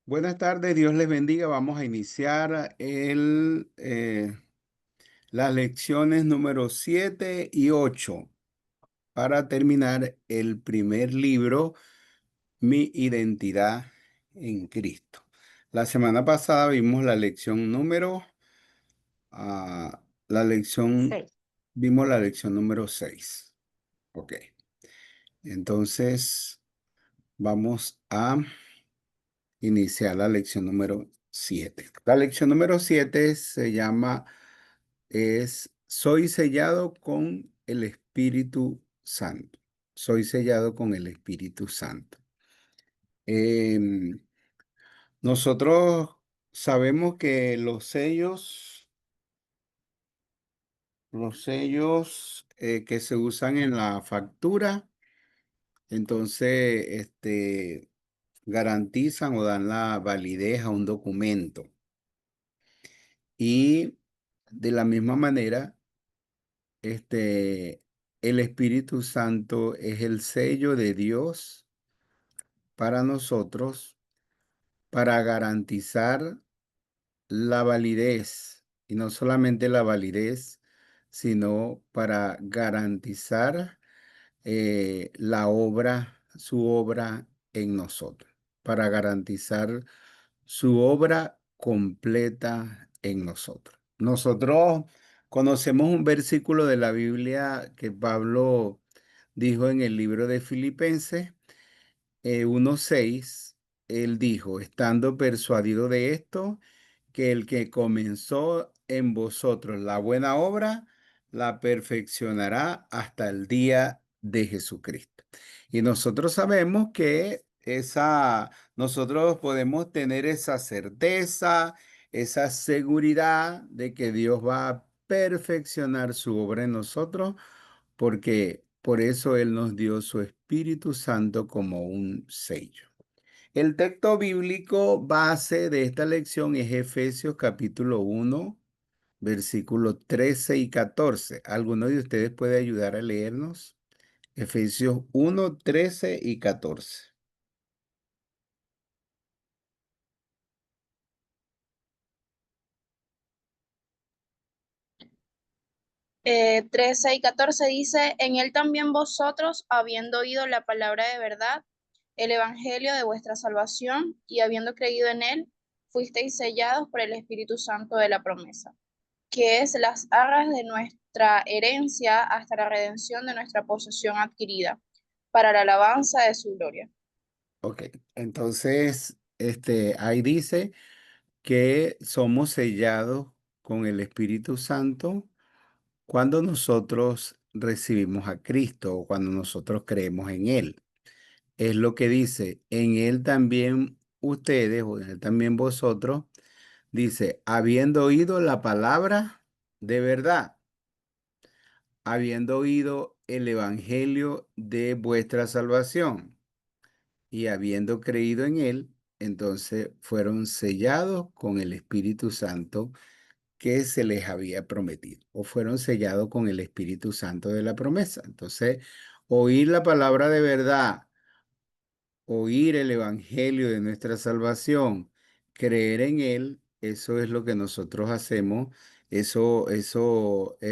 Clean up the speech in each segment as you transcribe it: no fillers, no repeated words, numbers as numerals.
Buenas tardes, Dios les bendiga. Vamos a iniciar las lecciones número 7 y 8 para terminar el primer libro, Mi identidad en Cristo. La semana pasada vimos la lección ah, la lección, 6. vimos la lección número 6. Ok, entonces vamos a iniciar la lección número 7. La lección número 7 se llama Soy sellado con el Espíritu Santo. Soy sellado con el Espíritu Santo. Em, Nosotros sabemos que los sellos que se usan en la factura, entonces, garantizan o dan la validez a un documento. Y de la misma manera, Este, el Espíritu Santo es el sello de Dios para nosotros, para garantizar la validez, y no solamente la validez, sino para garantizar su obra en nosotros, para garantizar su obra completa en nosotros. Nosotros conocemos un versículo de la Biblia que Pablo dijo en el libro de Filipenses 1:6. Él dijo, estando persuadido de esto, que el que comenzó en vosotros la buena obra, la perfeccionará hasta el día de Jesucristo. Y nosotros sabemos que nosotros podemos tener esa certeza, esa seguridad de que Dios va a perfeccionar su obra en nosotros, porque por eso Él nos dio su Espíritu Santo como un sello. El texto bíblico base de esta lección es Efesios capítulo 1, versículos 13 y 14. ¿Alguno de ustedes puede ayudar a leernos? Efesios 1, 13 y 14. 13 y 14 dice, en él también vosotros, habiendo oído la palabra de verdad, el evangelio de vuestra salvación, y habiendo creído en él, fuisteis sellados por el Espíritu Santo de la promesa, que es las arras de nuestra herencia hasta la redención de nuestra posesión adquirida, para la alabanza de su gloria. Ok, entonces, ahí dice que somos sellados con el Espíritu Santo cuando nosotros recibimos a Cristo o cuando nosotros creemos en Él. Es lo que dice, en Él también ustedes o en Él también vosotros, dice, habiendo oído la palabra de verdad, habiendo oído el Evangelio de vuestra salvación y habiendo creído en Él, entonces fueron sellados con el Espíritu Santo que se les había prometido, o fueron sellados con el Espíritu Santo de la promesa. Entonces, oír la palabra de verdad, oír el evangelio de nuestra salvación, creer en él, eso es lo que nosotros hacemos. Eso es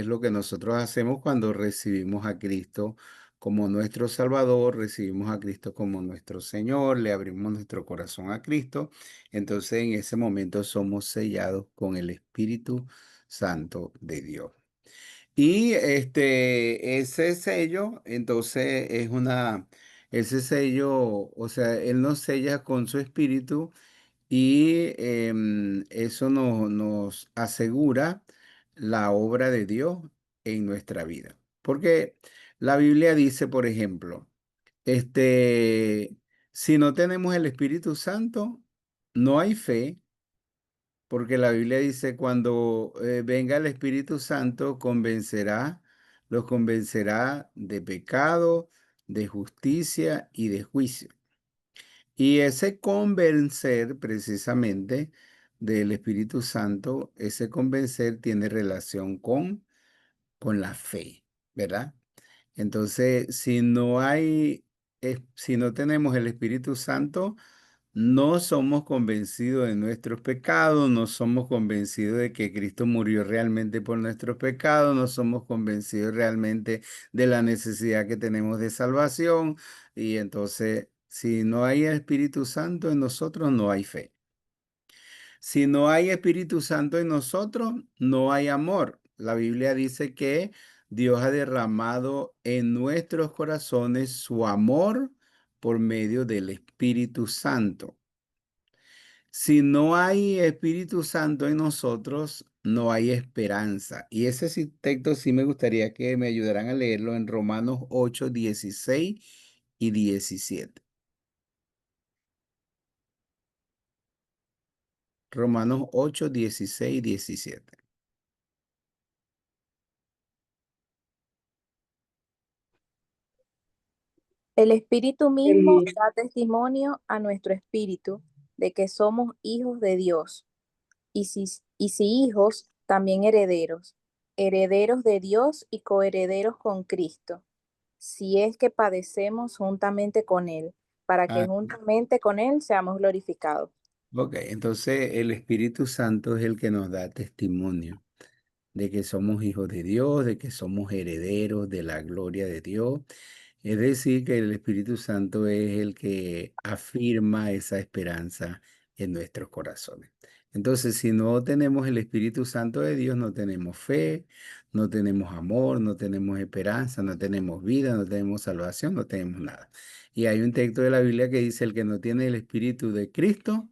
lo que nosotros hacemos cuando recibimos a Cristo como nuestro Salvador, recibimos a Cristo como nuestro Señor, le abrimos nuestro corazón a Cristo. Entonces, en ese momento somos sellados con el Espíritu Santo de Dios. Y ese sello, entonces ese sello, o sea, Él nos sella con su espíritu y eso nos asegura la obra de Dios en nuestra vida. Porque la Biblia dice, por ejemplo, si no tenemos el Espíritu Santo, no hay fe. Porque la Biblia dice, cuando venga el Espíritu Santo, los convencerá de pecado, de justicia y de juicio. Y ese convencer precisamente del Espíritu Santo, ese convencer tiene relación con la fe, ¿verdad? Entonces, si no tenemos el Espíritu Santo, no somos convencidos de nuestros pecados, no somos convencidos de que Cristo murió realmente por nuestros pecados, no somos convencidos realmente de la necesidad que tenemos de salvación. Y entonces, si no hay Espíritu Santo en nosotros, no hay fe. Si no hay Espíritu Santo en nosotros, no hay amor. La Biblia dice que Dios ha derramado en nuestros corazones su amor por medio del Espíritu Santo. Si no hay Espíritu Santo en nosotros, no hay esperanza. Y ese texto sí me gustaría que me ayudaran a leerlo en Romanos 8, 16 y 17. Romanos 8, 16 y 17. El Espíritu mismo El- da testimonio a nuestro espíritu de que somos hijos de Dios, y si hijos, también herederos, herederos de Dios y coherederos con Cristo, si es que padecemos juntamente con Él, para que Ah, juntamente con Él seamos glorificados. ok, entonces el Espíritu Santo es el que nos da testimonio de que somos hijos de Dios, de que somos herederos de la gloria de Dios. Es decir, que el Espíritu Santo es el que afirma esa esperanza en nuestros corazones. Entonces, si no tenemos el Espíritu Santo de Dios, no tenemos fe, no tenemos amor, no tenemos esperanza, no tenemos vida, no tenemos salvación, no tenemos nada. Y hay un texto de la Biblia que dice, el que no tiene el Espíritu de Cristo,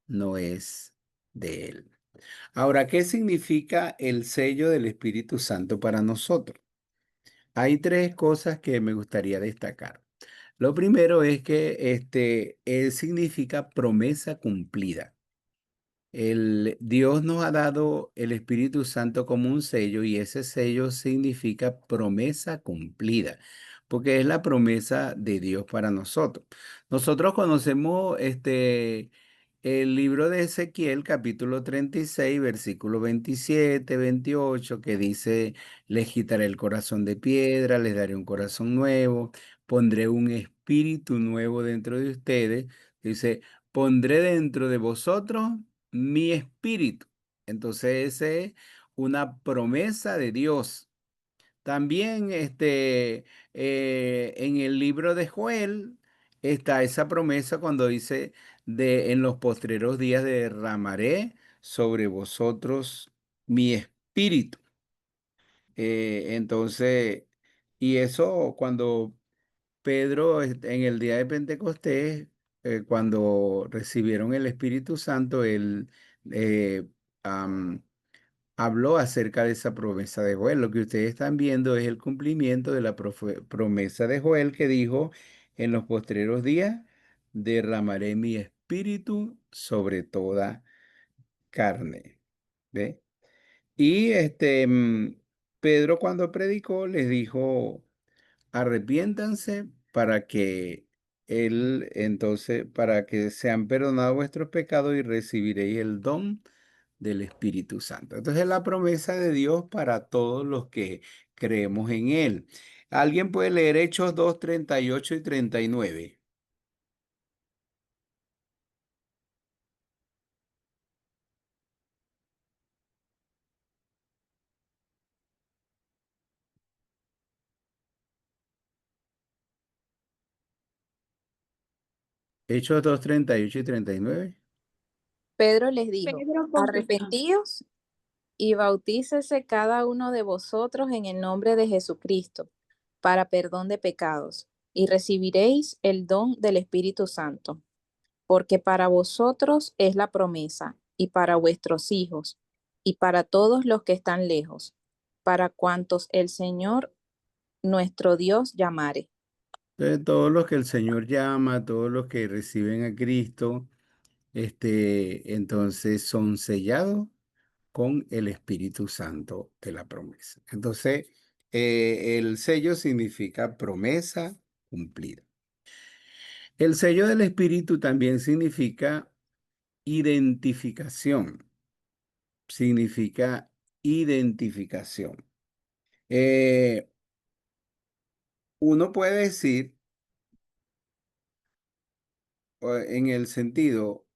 no es de él. Ahora, ¿qué significa el sello del Espíritu Santo para nosotros? Hay tres cosas que me gustaría destacar. Lo primero es que él significa promesa cumplida. Dios nos ha dado el Espíritu Santo como un sello y ese sello significa promesa cumplida, porque es la promesa de Dios para nosotros. Nosotros conocemos el libro de Ezequiel, capítulo 36, versículo 27, 28, que dice, les quitaré el corazón de piedra, les daré un corazón nuevo, pondré un espíritu nuevo dentro de ustedes. Dice, pondré dentro de vosotros mi espíritu. Entonces, esa es una promesa de Dios. También en el libro de Joel está esa promesa cuando dice, en los postreros días derramaré sobre vosotros mi espíritu. Entonces, y eso cuando Pedro, en el día de Pentecostés, cuando recibieron el Espíritu Santo, él eh, am, habló acerca de esa promesa de Joel. Lo que ustedes están viendo es el cumplimiento de la promesa de Joel que dijo, en los postreros días derramaré mi espíritu sobre toda carne. ¿Ve? Y Pedro cuando predicó les dijo, arrepiéntanse para que para que sean perdonados vuestros pecados y recibiréis el don del Espíritu Santo. Entonces, es la promesa de Dios para todos los que creemos en Él. ¿Alguien puede leer Hechos 2, 38 y 39? Hechos 2, 38 y 39. Pedro les dijo, Pedro contestó, arrepentíos y bautícese cada uno de vosotros en el nombre de Jesucristo para perdón de pecados, y recibiréis el don del Espíritu Santo, porque para vosotros es la promesa, y para vuestros hijos, y para todos los que están lejos, para cuantos el Señor nuestro Dios llamare. Entonces, todos los que el Señor llama, todos los que reciben a Cristo, entonces son sellados con el Espíritu Santo de la promesa. Entonces, el sello significa promesa cumplida. El sello del Espíritu también significa identificación. Significa identificación. Eh, Uno puede decir en el sentido,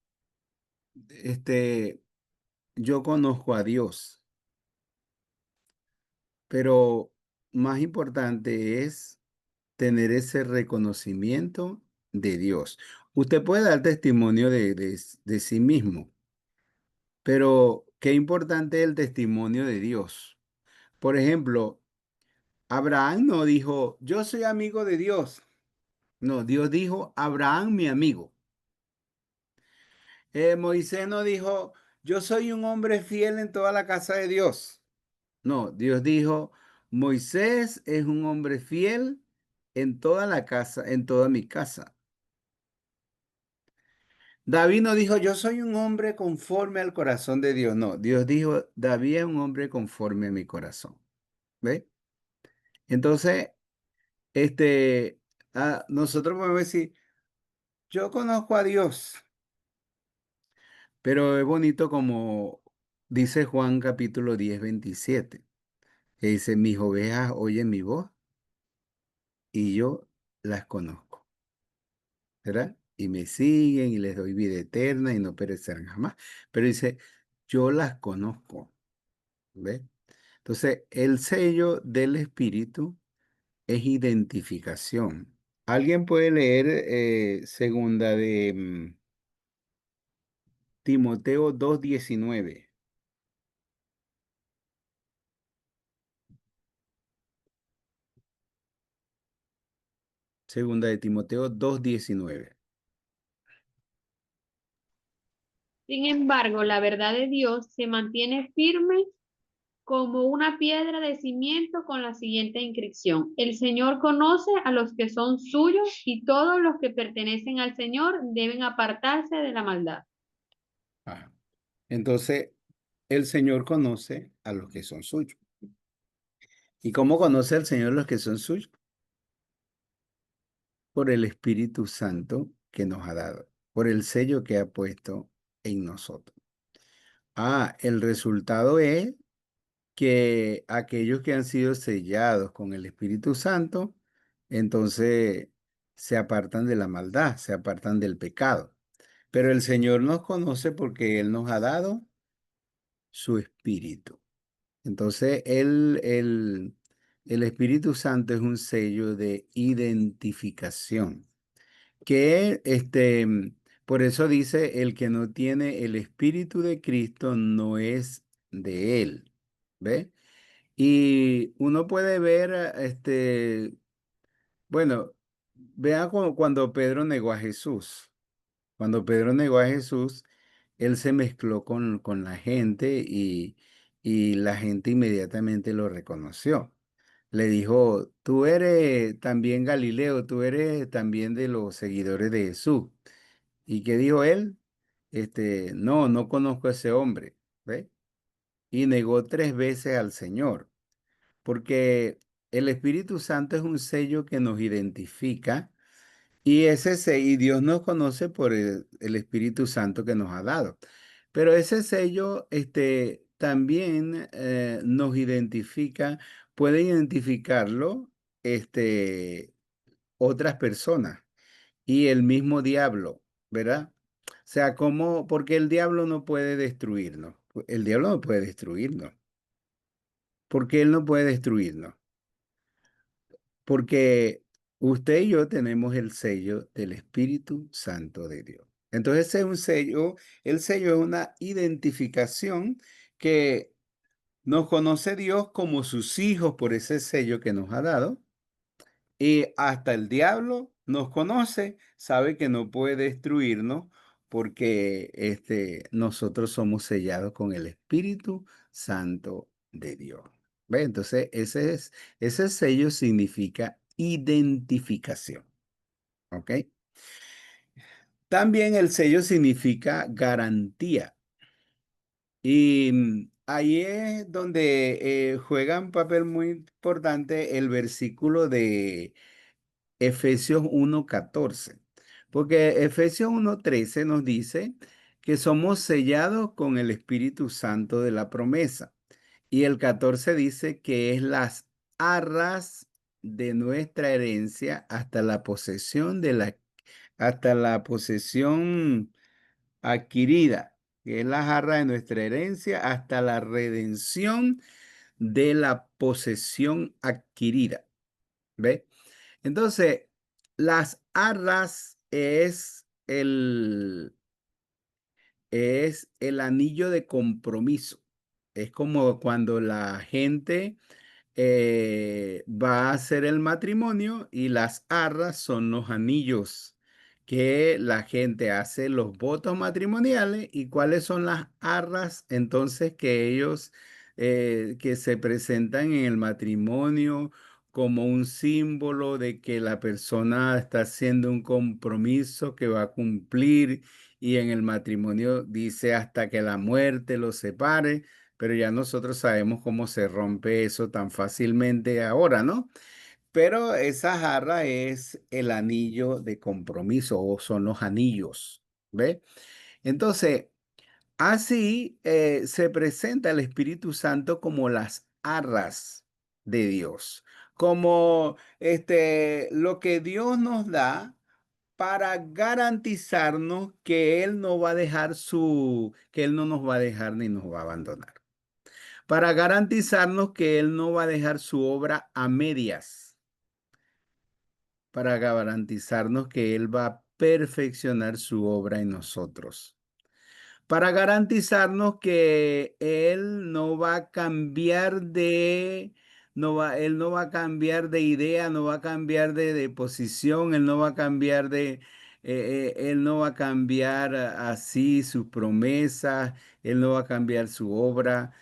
yo conozco a Dios, pero más importante es tener ese reconocimiento de Dios. Usted puede dar testimonio de sí mismo, pero qué importante es el testimonio de Dios. Por ejemplo, Abraham no dijo, yo soy amigo de Dios. No, Dios dijo, Abraham mi amigo. Moisés no dijo, yo soy un hombre fiel en toda la casa de Dios. No, Dios dijo, Moisés es un hombre fiel en toda la casa, en toda mi casa. David no dijo, yo soy un hombre conforme al corazón de Dios. No, Dios dijo, David es un hombre conforme a mi corazón. ¿Ve? Entonces, nosotros podemos decir, yo conozco a Dios, pero es bonito como dice Juan capítulo 10:27, que dice, mis ovejas oyen mi voz y yo las conozco, ¿verdad? Y me siguen y les doy vida eterna y no perecerán jamás. Pero dice, yo las conozco, ¿ves? Entonces, el sello del Espíritu es identificación. ¿Alguien puede leer segunda de Timoteo 2:19? Segunda de Timoteo 2:19. Sin embargo, la verdad de Dios se mantiene firme como una piedra de cimiento con la siguiente inscripción: El Señor conoce a los que son suyos y todos los que pertenecen al Señor deben apartarse de la maldad. Ajá. Entonces, el Señor conoce a los que son suyos. ¿Y cómo conoce el Señor los que son suyos? Por el Espíritu Santo que nos ha dado, por el sello que ha puesto en nosotros. El resultado es que aquellos que han sido sellados con el Espíritu Santo, entonces se apartan de la maldad, se apartan del pecado. Pero el Señor nos conoce porque Él nos ha dado su Espíritu. Entonces, el Espíritu Santo es un sello de identificación, que por eso dice, el que no tiene el Espíritu de Cristo no es de Él. ¿Ve? Y uno puede ver, bueno, vea cuando Pedro negó a Jesús. Cuando Pedro negó a Jesús, él se mezcló con la gente y la gente inmediatamente lo reconoció. Le dijo, tú eres también Galileo, tú eres también de los seguidores de Jesús. ¿Y qué dijo él? No, no conozco a ese hombre. ¿Ve? Y negó 3 veces al Señor, porque el Espíritu Santo es un sello que nos identifica y Dios nos conoce por el Espíritu Santo que nos ha dado. Pero ese sello también nos identifica, puede identificarlo otras personas y el mismo diablo, ¿verdad? O sea, porque el diablo no puede destruirnos. El diablo no puede destruirnos. ¿Por qué él no puede destruirnos? Porque usted y yo tenemos el sello del Espíritu Santo de Dios. Entonces, ese es un sello, el sello es una identificación que nos conoce Dios como sus hijos por ese sello que nos ha dado. Y hasta el diablo nos conoce, sabe que no puede destruirnos porque nosotros somos sellados con el Espíritu Santo de Dios. ¿Ve? Entonces, ese sello significa identificación. ¿Ok? También el sello significa garantía. Y ahí es donde juega un papel muy importante el versículo de Efesios 1:14, porque Efesios 1:13 nos dice que somos sellados con el Espíritu Santo de la promesa. Y el 14 dice que es las arras de nuestra herencia hasta la posesión hasta la posesión adquirida, que es la jarra de nuestra herencia, hasta la redención de la posesión adquirida. ¿Ve? Entonces, las arras es el anillo de compromiso. Es como cuando la gente va a hacer el matrimonio y las arras son los anillos que la gente hace los votos matrimoniales. ¿Y cuáles son las arras? Entonces que ellos que se presentan en el matrimonio como un símbolo de que la persona está haciendo un compromiso que va a cumplir, y en el matrimonio dice hasta que la muerte los separe. Pero ya nosotros sabemos cómo se rompe eso tan fácilmente ahora, ¿no? Pero esa jarra es el anillo de compromiso, o son los anillos, ¿ve? Entonces, así se presenta el Espíritu Santo como las arras de Dios, como lo que Dios nos da para garantizarnos que Él no va a dejar que Él no nos va a dejar ni nos va a abandonar, para garantizarnos que Él no va a dejar su obra a medias, para garantizarnos que Él va a perfeccionar su obra en nosotros, para garantizarnos que Él no va a cambiar Él no va a cambiar de idea, no va a cambiar de posición, Él no va a cambiar Él no va a cambiar así sus promesas, Él no va a cambiar su obra.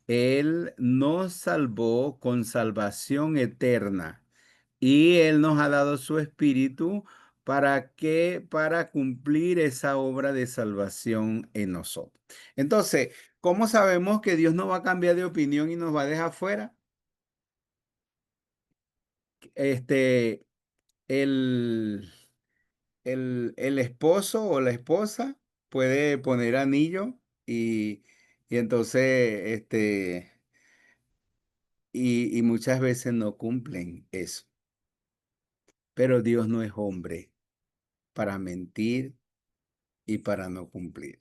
Él nos salvó con salvación eterna. Y Él nos ha dado su espíritu para cumplir esa obra de salvación en nosotros. Entonces, ¿cómo sabemos que Dios no va a cambiar de opinión y nos va a dejar fuera? Este, el, el esposo o la esposa puede poner anillo y entonces, y muchas veces no cumplen eso. Pero Dios no es hombre para mentir y para no cumplir,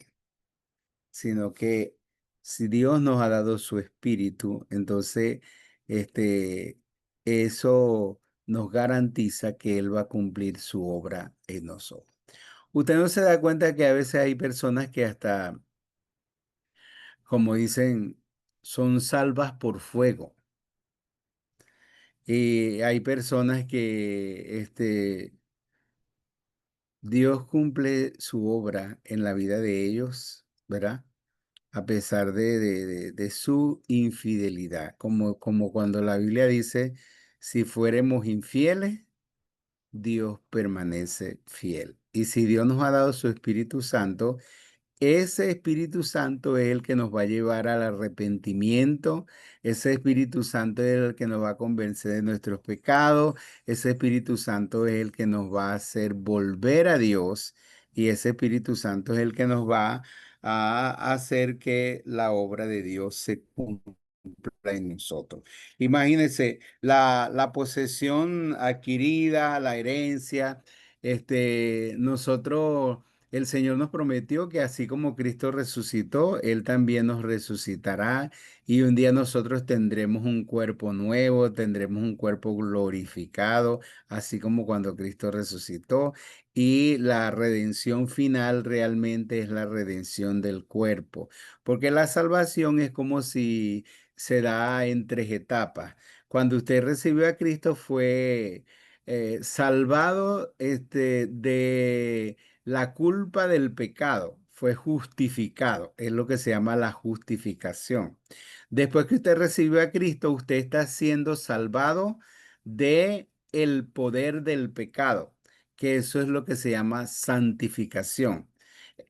sino que si Dios nos ha dado su espíritu, entonces este, eso nos garantiza que Él va a cumplir su obra en nosotros. Usted no se da cuenta que a veces hay personas que hasta, como dicen, son salvas por fuego. Y hay personas que Dios cumple su obra en la vida de ellos, ¿verdad? A pesar de su infidelidad, como cuando la Biblia dice, si fuéramos infieles, Dios permanece fiel. Y si Dios nos ha dado su Espíritu Santo, ese Espíritu Santo es el que nos va a llevar al arrepentimiento. Ese Espíritu Santo es el que nos va a convencer de nuestros pecados. Ese Espíritu Santo es el que nos va a hacer volver a Dios. Y ese Espíritu Santo es el que nos va a hacer que la obra de Dios se cumpla en nosotros. Imagínense la posesión adquirida, la herencia. Nosotros, el Señor nos prometió que así como Cristo resucitó, Él también nos resucitará, y un día nosotros tendremos un cuerpo nuevo, tendremos un cuerpo glorificado, así como cuando Cristo resucitó. Y la redención final realmente es la redención del cuerpo, porque la salvación es como si se da en tres etapas. Cuando usted recibió a Cristo fue salvado de la culpa del pecado, fue justificado, es lo que se llama la justificación. Después que usted recibió a Cristo, usted está siendo salvado de el poder del pecado, que eso es lo que se llama santificación.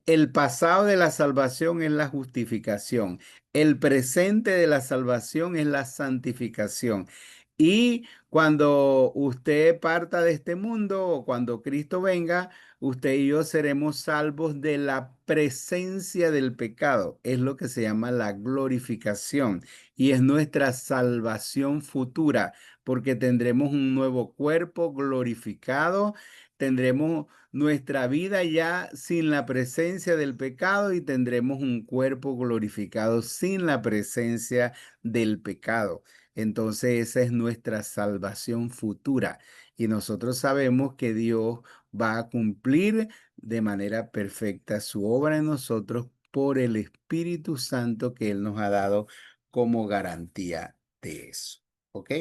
El pasado de la salvación es la justificación. El presente de la salvación es la santificación. Y cuando usted parta de este mundo o cuando Cristo venga, usted y yo seremos salvos de la presencia del pecado. Es lo que se llama la glorificación y es nuestra salvación futura porque tendremos un nuevo cuerpo glorificado, tendremos nuestra vida ya sin la presencia del pecado y tendremos un cuerpo glorificado sin la presencia del pecado. Entonces esa es nuestra salvación futura y nosotros sabemos que Dios va a cumplir de manera perfecta su obra en nosotros por el Espíritu Santo que Él nos ha dado como garantía de eso. ¿Ok?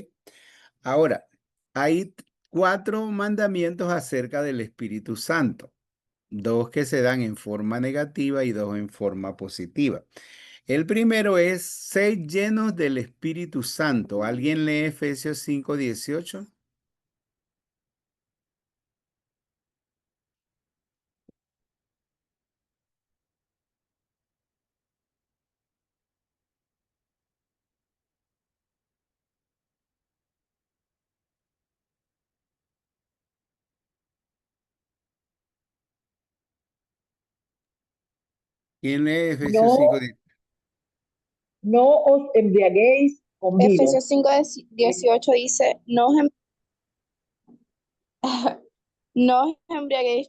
Ahora, hay cuatro mandamientos acerca del Espíritu Santo. Dos que se dan en forma negativa y dos en forma positiva. El primero es ser llenos del Espíritu Santo. ¿Alguien lee Efesios 5:18? ¿Quién lee Efesios No, 5:18? no os embriaguéis con vino, Efesios 5:18 dice, no os embriaguéis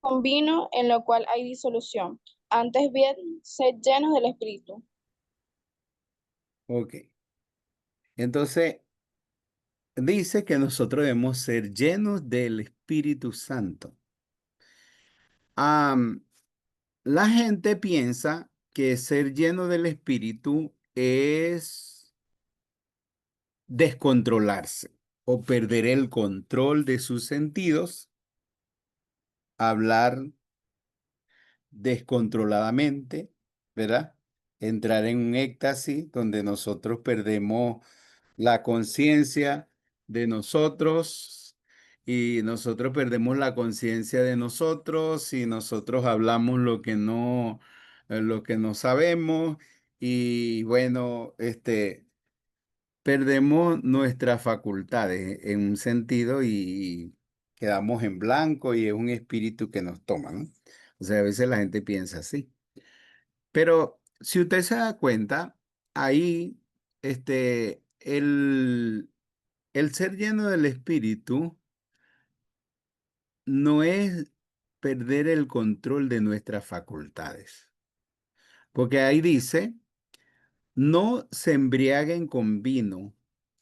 con vino en lo cual hay disolución, antes bien, sed llenos del Espíritu. Ok. Entonces, dice que nosotros debemos ser llenos del Espíritu Santo. Am, la gente piensa que ser lleno del Espíritu es descontrolarse o perder el control de sus sentidos, hablar descontroladamente, ¿verdad? Entrar en un éxtasis donde nosotros perdemos la conciencia de nosotros y nosotros perdemos la conciencia de nosotros y nosotros hablamos lo que no sabemos y bueno, perdemos nuestras facultades en un sentido y quedamos en blanco y es un espíritu que nos toma, ¿no? O sea, a veces la gente piensa así. Pero si usted se da cuenta, ahí el ser lleno del espíritu no es perder el control de nuestras facultades. Porque ahí dice, no se embriaguen con vino.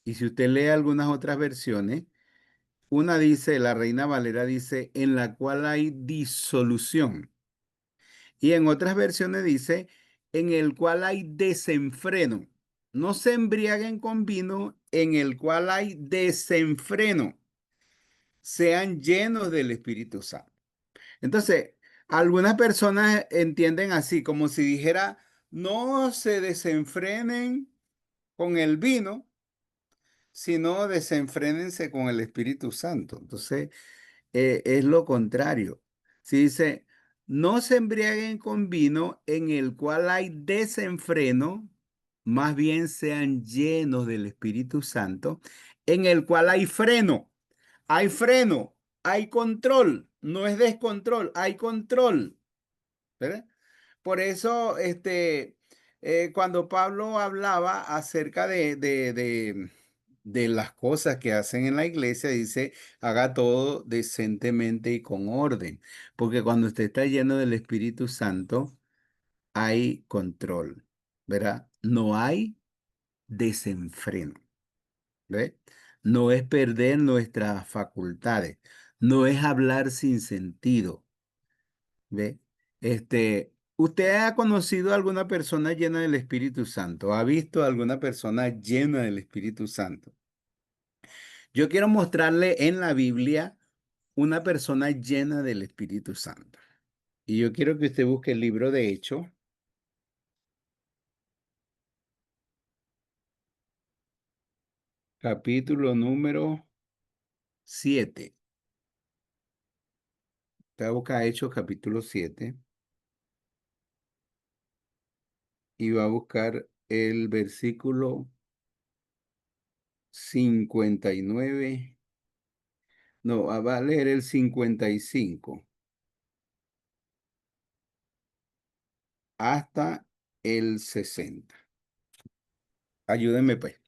Y si usted lee algunas otras versiones, una dice, la Reina Valera dice, en la cual hay disolución. Y en otras versiones dice, en el cual hay desenfreno. No se embriaguen con vino, en el cual hay desenfreno. Sean llenos del Espíritu Santo. Entonces, algunas personas entienden así, como si dijera, no se desenfrenen con el vino, sino desenfrénense con el Espíritu Santo. Entonces, es lo contrario. Si dice, no se embriaguen con vino en el cual hay desenfreno, más bien sean llenos del Espíritu Santo, en el cual hay freno, hay control, no es descontrol, hay control, ¿verdad? Por eso, cuando Pablo hablaba acerca de las cosas que hacen en la iglesia, dice, haga todo decentemente y con orden, porque cuando usted está lleno del Espíritu Santo, hay control, ¿verdad? No hay desenfreno, ¿ve? No es perder nuestras facultades, no es hablar sin sentido, ¿ve? ¿Usted ha conocido a alguna persona llena del Espíritu Santo? ¿Ha visto a alguna persona llena del Espíritu Santo? Yo quiero mostrarle en la Biblia una persona llena del Espíritu Santo. Y yo quiero que usted busque el libro de Hechos, capítulo número 7. Usted busca Hechos, capítulo 7, y va a buscar el versículo 59. No, va a leer el 55 hasta el 60. Ayúdenme, pues.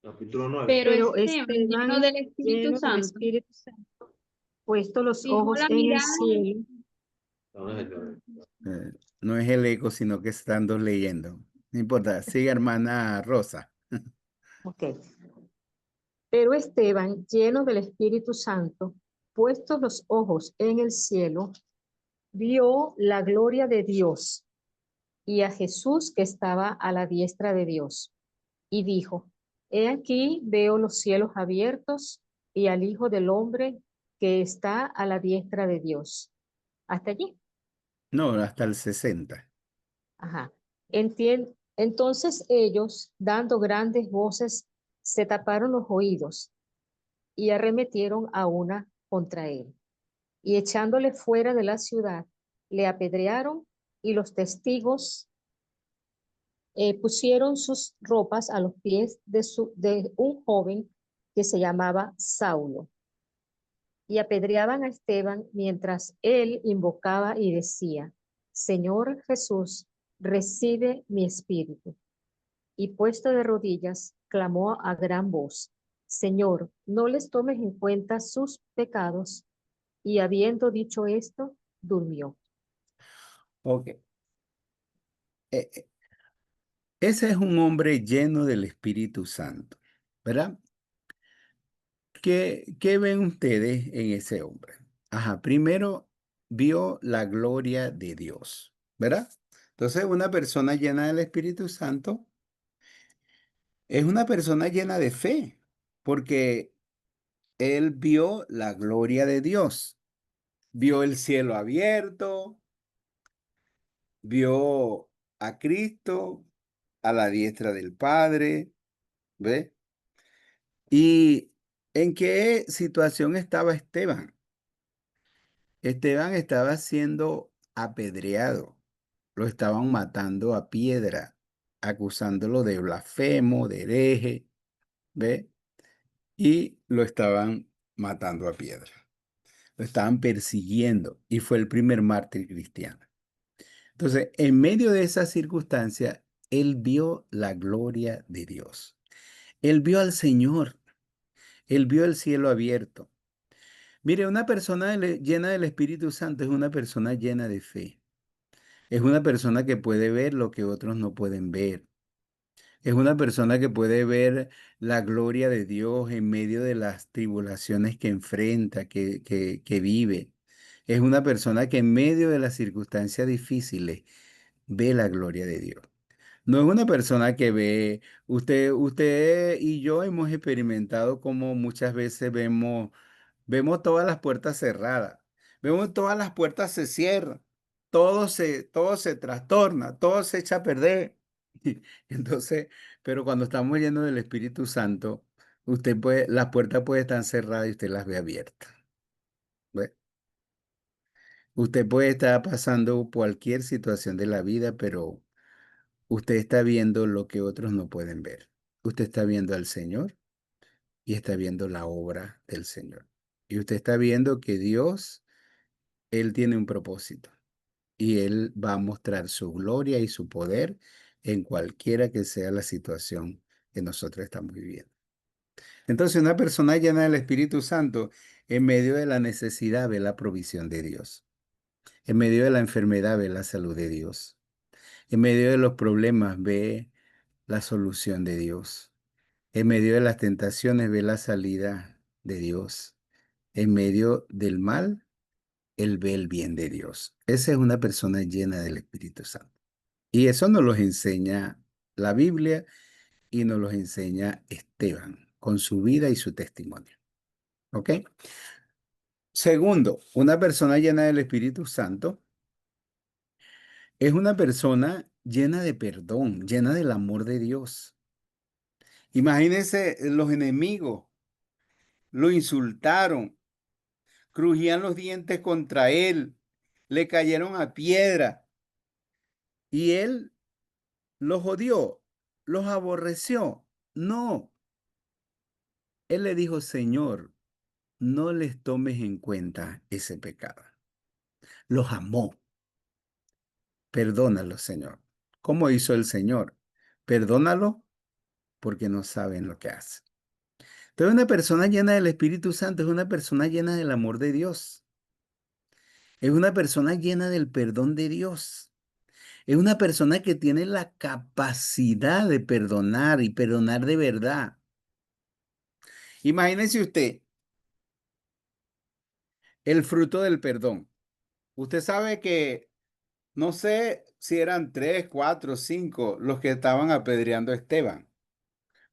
Capítulo 9. Pero Pero Esteban, lleno del Espíritu lleno del Santo, Espíritu Santo, puesto los fijó ojos la en el mirada. cielo. No, no es el 9. No es el eco, sino que estando leyendo. No importa. Sigue, hermana Rosa. Ok. Pero Esteban, lleno del Espíritu Santo, puestos los ojos en el cielo, vio la gloria de Dios y a Jesús que estaba a la diestra de Dios. Y dijo, he aquí veo los cielos abiertos y al Hijo del Hombre que está a la diestra de Dios. Hasta allí. No, hasta el 60. Ajá. Entonces ellos, dando grandes voces, se taparon los oídos y arremetieron a una contra él. Y echándole fuera de la ciudad, le apedrearon y los testigos pusieron sus ropas a los pies de un joven que se llamaba Saulo. Y apedreaban a Esteban mientras él invocaba y decía, Señor Jesús, recibe mi espíritu. Y puesto de rodillas, clamó a gran voz, Señor, no les tomes en cuenta sus pecados. Y habiendo dicho esto, durmió. Ok. Ese es un hombre lleno del Espíritu Santo, ¿verdad? ¿Qué ven ustedes en ese hombre? Ajá, primero vio la gloria de Dios, ¿verdad? Entonces, una persona llena del Espíritu Santo es una persona llena de fe, porque él vio la gloria de Dios, vio el cielo abierto, vio a Cristo a la diestra del Padre, ¿ve? ¿Y en qué situación estaba Esteban? Esteban estaba siendo apedreado, lo estaban matando a piedra, acusándolo de blasfemo, de hereje, ¿ve? Y lo estaban matando a piedra. Lo estaban persiguiendo y fue el primer mártir cristiano. Entonces, en medio de esa circunstancia, él vio la gloria de Dios. Él vio al Señor. Él vio el cielo abierto. Mire, una persona llena del Espíritu Santo es una persona llena de fe. Es una persona que puede ver lo que otros no pueden ver. Es una persona que puede ver la gloria de Dios en medio de las tribulaciones que enfrenta, que vive. Es una persona que en medio de las circunstancias difíciles ve la gloria de Dios. No es una persona que ve, usted y yo hemos experimentado como muchas veces vemos todas las puertas cerradas, vemos todas las puertas se cierran, todo se trastorna, todo se echa a perder. Entonces, pero cuando estamos llenos del Espíritu Santo, las puertas pueden estar cerradas y usted las ve abiertas. ¿Ve? Usted puede estar pasando cualquier situación de la vida, pero usted está viendo lo que otros no pueden ver. Usted está viendo al Señor y está viendo la obra del Señor. Y usted está viendo que Dios, Él tiene un propósito y Él va a mostrar su gloria y su poder en cualquiera que sea la situación que nosotros estamos viviendo. Entonces, una persona llena del Espíritu Santo, en medio de la necesidad, ve la provisión de Dios. En medio de la enfermedad, ve la salud de Dios. En medio de los problemas, ve la solución de Dios. En medio de las tentaciones, ve la salida de Dios. En medio del mal, él ve el bien de Dios. Esa es una persona llena del Espíritu Santo. Y eso nos lo enseña la Biblia y nos lo enseña Esteban con su vida y su testimonio. ¿Ok? Segundo, una persona llena del Espíritu Santo es una persona llena de perdón, llena del amor de Dios. Imagínense los enemigos, lo insultaron, crujían los dientes contra él, le cayeron a piedra y él los odió, los aborreció. No, él le dijo, Señor, no les tomes en cuenta ese pecado. Los amó. Perdónalo, Señor. ¿Cómo hizo el Señor? Perdónalo porque no saben lo que hacen. Entonces, una persona llena del Espíritu Santo es una persona llena del amor de Dios. Es una persona llena del perdón de Dios. Es una persona que tiene la capacidad de perdonar y perdonar de verdad. Imagínese usted el fruto del perdón. Usted sabe que no sé si eran 3, 4, 5 los que estaban apedreando a Esteban,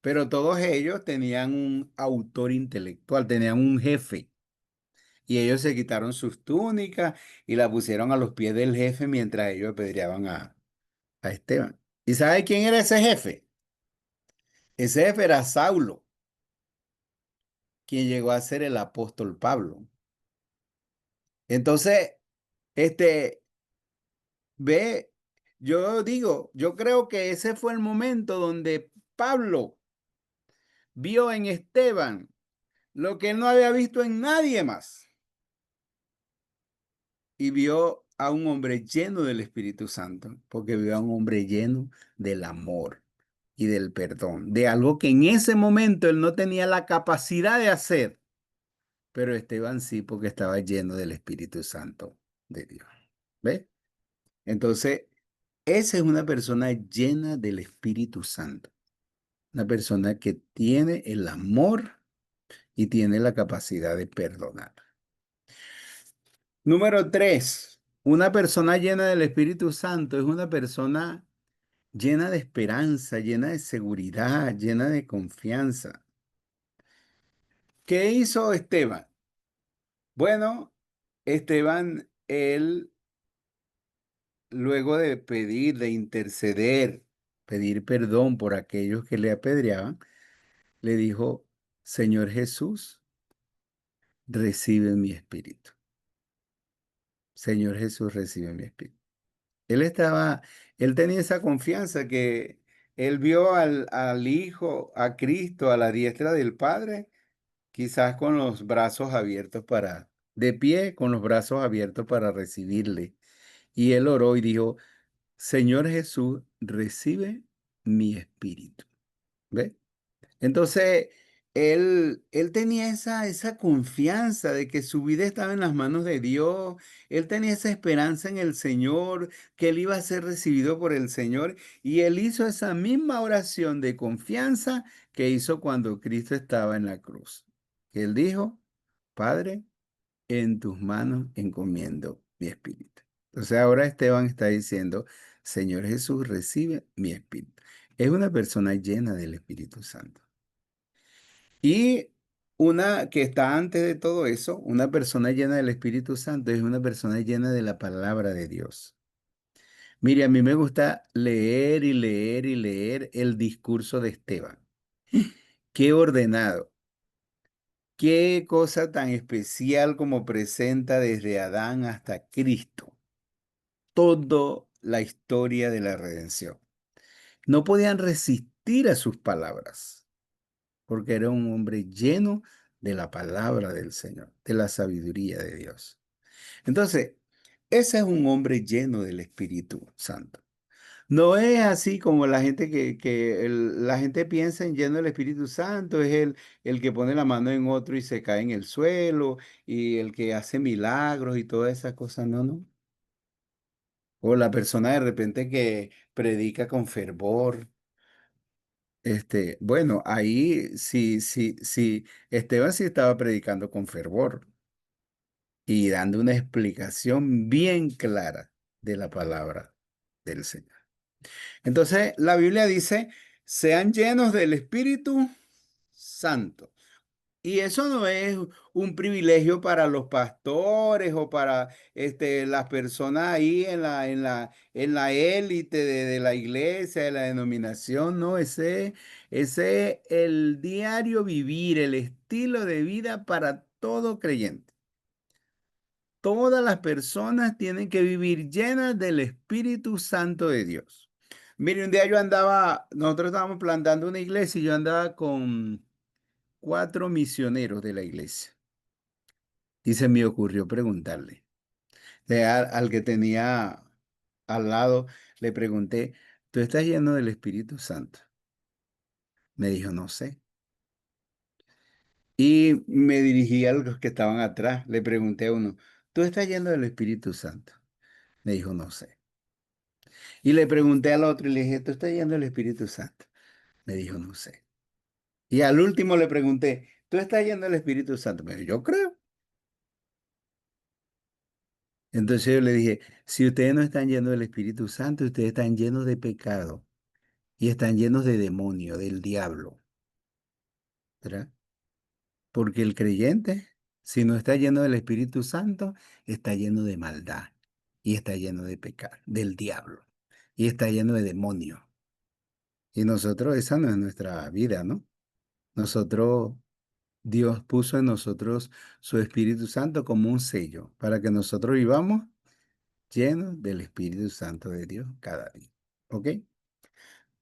pero todos ellos tenían un autor intelectual, tenían un jefe. Y ellos se quitaron sus túnicas y la pusieron a los pies del jefe mientras ellos apedreaban a Esteban. ¿Y sabe quién era ese jefe? Ese jefe era Saulo, quien llegó a ser el apóstol Pablo. Entonces, este, ve, yo digo, yo creo que ese fue el momento donde Pablo vio en Esteban lo que él no había visto en nadie más. Y vio a un hombre lleno del Espíritu Santo, porque vio a un hombre lleno del amor y del perdón, de algo que en ese momento él no tenía la capacidad de hacer, pero Esteban sí, porque estaba lleno del Espíritu Santo de Dios. ¿Ves? Entonces, esa es una persona llena del Espíritu Santo, una persona que tiene el amor y tiene la capacidad de perdonar. Número 3, una persona llena del Espíritu Santo es una persona llena de esperanza, llena de seguridad, llena de confianza. ¿Qué hizo Esteban? Bueno, Esteban, él, luego de pedir, de interceder, pedir perdón por aquellos que le apedreaban, le dijo, Señor Jesús, recibe mi espíritu. Señor Jesús, recibe mi espíritu. Él tenía esa confianza que él vio al Hijo, a Cristo, a la diestra del Padre, quizás con los brazos abiertos de pie, con los brazos abiertos para recibirle. Y él oró y dijo, Señor Jesús, recibe mi espíritu. ¿Ve? Entonces, él tenía esa confianza de que su vida estaba en las manos de Dios. Él tenía esa esperanza en el Señor, que él iba a ser recibido por el Señor. Y él hizo esa misma oración de confianza que hizo cuando Cristo estaba en la cruz. Que él dijo, Padre, en tus manos encomiendo mi espíritu. Entonces ahora Esteban está diciendo, Señor Jesús, recibe mi espíritu. Es una persona llena del Espíritu Santo. Y una que está antes de todo eso, una persona llena del Espíritu Santo es una persona llena de la palabra de Dios. Mire, a mí me gusta leer y leer y leer el discurso de Esteban. Qué ordenado, qué cosa tan especial como presenta desde Adán hasta Cristo toda la historia de la redención. No podían resistir a sus palabras, porque era un hombre lleno de la palabra del Señor, de la sabiduría de Dios. Entonces, ese es un hombre lleno del Espíritu Santo. No es así como la gente la gente piensa en lleno del Espíritu Santo, es el que pone la mano en otro y se cae en el suelo, y el que hace milagros y todas esas cosas, no, no. O la persona de repente que predica con fervor. Bueno, ahí sí, Esteban sí estaba predicando con fervor y dando una explicación bien clara de la palabra del Señor. Entonces, la Biblia dice, sean llenos del Espíritu Santo. Y eso no es un privilegio para los pastores o para las personas ahí en la élite de la iglesia, de la denominación, no, ese es el diario vivir, el estilo de vida para todo creyente. Todas las personas tienen que vivir llenas del Espíritu Santo de Dios. Mire, un día nosotros estábamos plantando una iglesia y yo andaba con 4 misioneros de la iglesia. Y se me ocurrió preguntarle. Al que tenía al lado, le pregunté, ¿tú estás lleno del Espíritu Santo? Me dijo, no sé. Y me dirigí a los que estaban atrás. Le pregunté a uno, ¿tú estás lleno del Espíritu Santo? Me dijo, no sé. Y le pregunté al otro y le dije, ¿tú estás lleno del Espíritu Santo? Me dijo, no sé. Y al último le pregunté, ¿tú estás lleno del Espíritu Santo? Me dijo, yo creo. Entonces yo le dije, si ustedes no están llenos del Espíritu Santo, ustedes están llenos de pecado y están llenos de demonio, del diablo, ¿verdad? Porque el creyente, si no está lleno del Espíritu Santo, está lleno de maldad y está lleno de pecado, del diablo y está lleno de demonio. Y nosotros, esa no es nuestra vida, ¿no? Nosotros, Dios puso en nosotros su Espíritu Santo como un sello para que nosotros vivamos llenos del Espíritu Santo de Dios cada día. ¿Ok?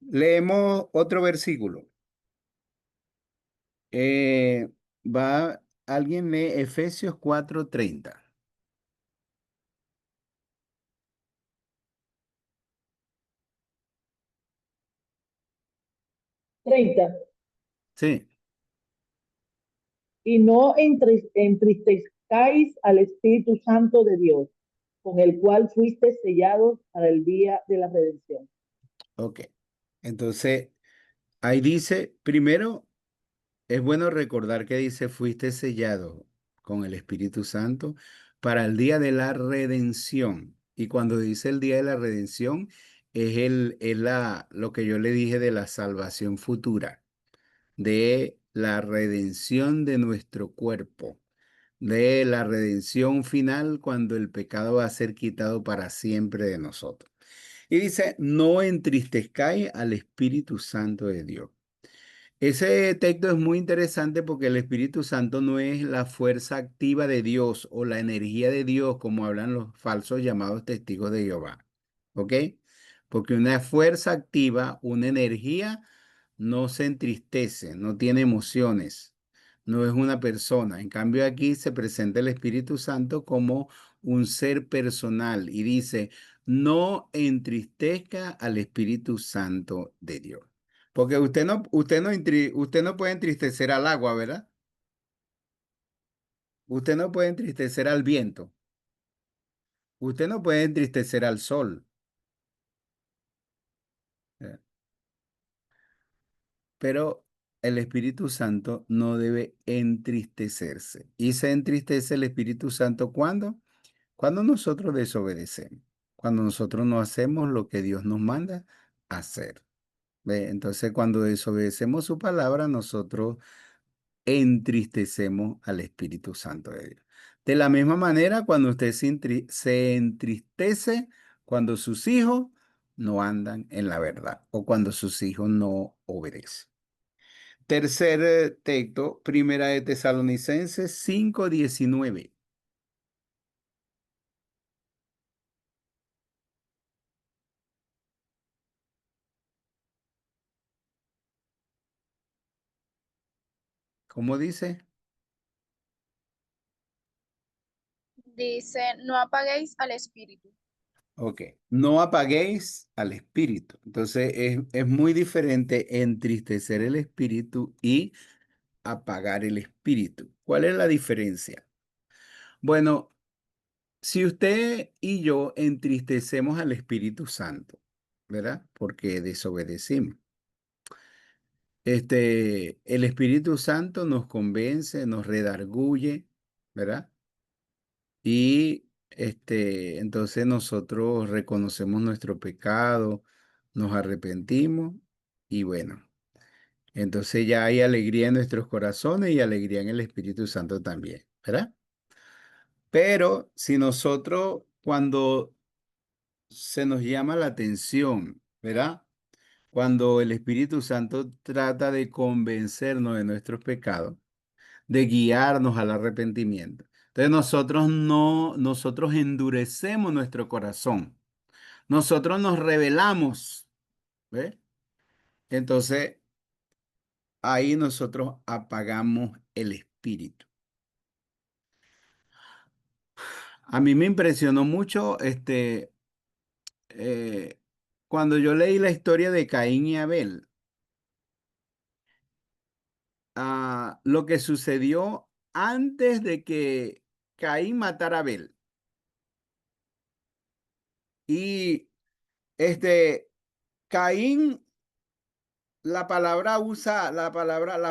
Leemos otro versículo. Eh, alguien lee Efesios 4:30. 30. Sí, Y no entristezcáis al Espíritu Santo de Dios, con el cual fuiste sellados para el día de la redención. ok. Entonces, ahí dice, primero, es bueno recordar que dice, fuiste sellado con el Espíritu Santo para el día de la redención. Y cuando dice el día de la redención, lo que yo le dije de la salvación futura, de la redención de nuestro cuerpo, de la redención final cuando el pecado va a ser quitado para siempre de nosotros. Y dice, no entristezcáis al Espíritu Santo de Dios. Ese texto es muy interesante porque el Espíritu Santo no es la fuerza activa de Dios o la energía de Dios como hablan los falsos llamados testigos de Jehová. ¿Ok? Porque una fuerza activa, una energía, no se entristece, no tiene emociones, no es una persona. En cambio aquí se presenta el Espíritu Santo como un ser personal y dice, no entristezca al Espíritu Santo de Dios. Porque usted no puede entristecer al agua, ¿verdad? Usted no puede entristecer al viento. Usted no puede entristecer al sol. ¿Eh? Pero el Espíritu Santo no debe entristecerse. ¿Y se entristece el Espíritu Santo cuándo? Cuando nosotros desobedecemos. Cuando nosotros no hacemos lo que Dios nos manda hacer. ¿Ve? Entonces, cuando desobedecemos su palabra, nosotros entristecemos al Espíritu Santo de Dios. De la misma manera, cuando usted se entristece, cuando sus hijos no andan en la verdad o cuando sus hijos no obedecen. Tercer texto, Primera de Tesalonicenses 5:19. ¿Cómo dice? Dice, no apaguéis al espíritu. Ok, no apaguéis al espíritu. Entonces es muy diferente entristecer el espíritu y apagar el espíritu. ¿Cuál es la diferencia? Bueno, si usted y yo entristecemos al Espíritu Santo, ¿verdad? Porque desobedecimos. El Espíritu Santo nos convence, nos redarguye, ¿verdad? Y entonces nosotros reconocemos nuestro pecado, nos arrepentimos y bueno, entonces ya hay alegría en nuestros corazones y alegría en el Espíritu Santo también, ¿verdad? Pero si nosotros cuando se nos llama la atención, ¿verdad? Cuando el Espíritu Santo trata de convencernos de nuestros pecados, de guiarnos al arrepentimiento. Entonces nosotros endurecemos nuestro corazón. Nosotros nos rebelamos, ¿ve? Entonces ahí nosotros apagamos el espíritu. A mí me impresionó mucho eh, cuando yo leí la historia de Caín y Abel. lo que sucedió antes de que Caín matara a Abel. Y Caín, la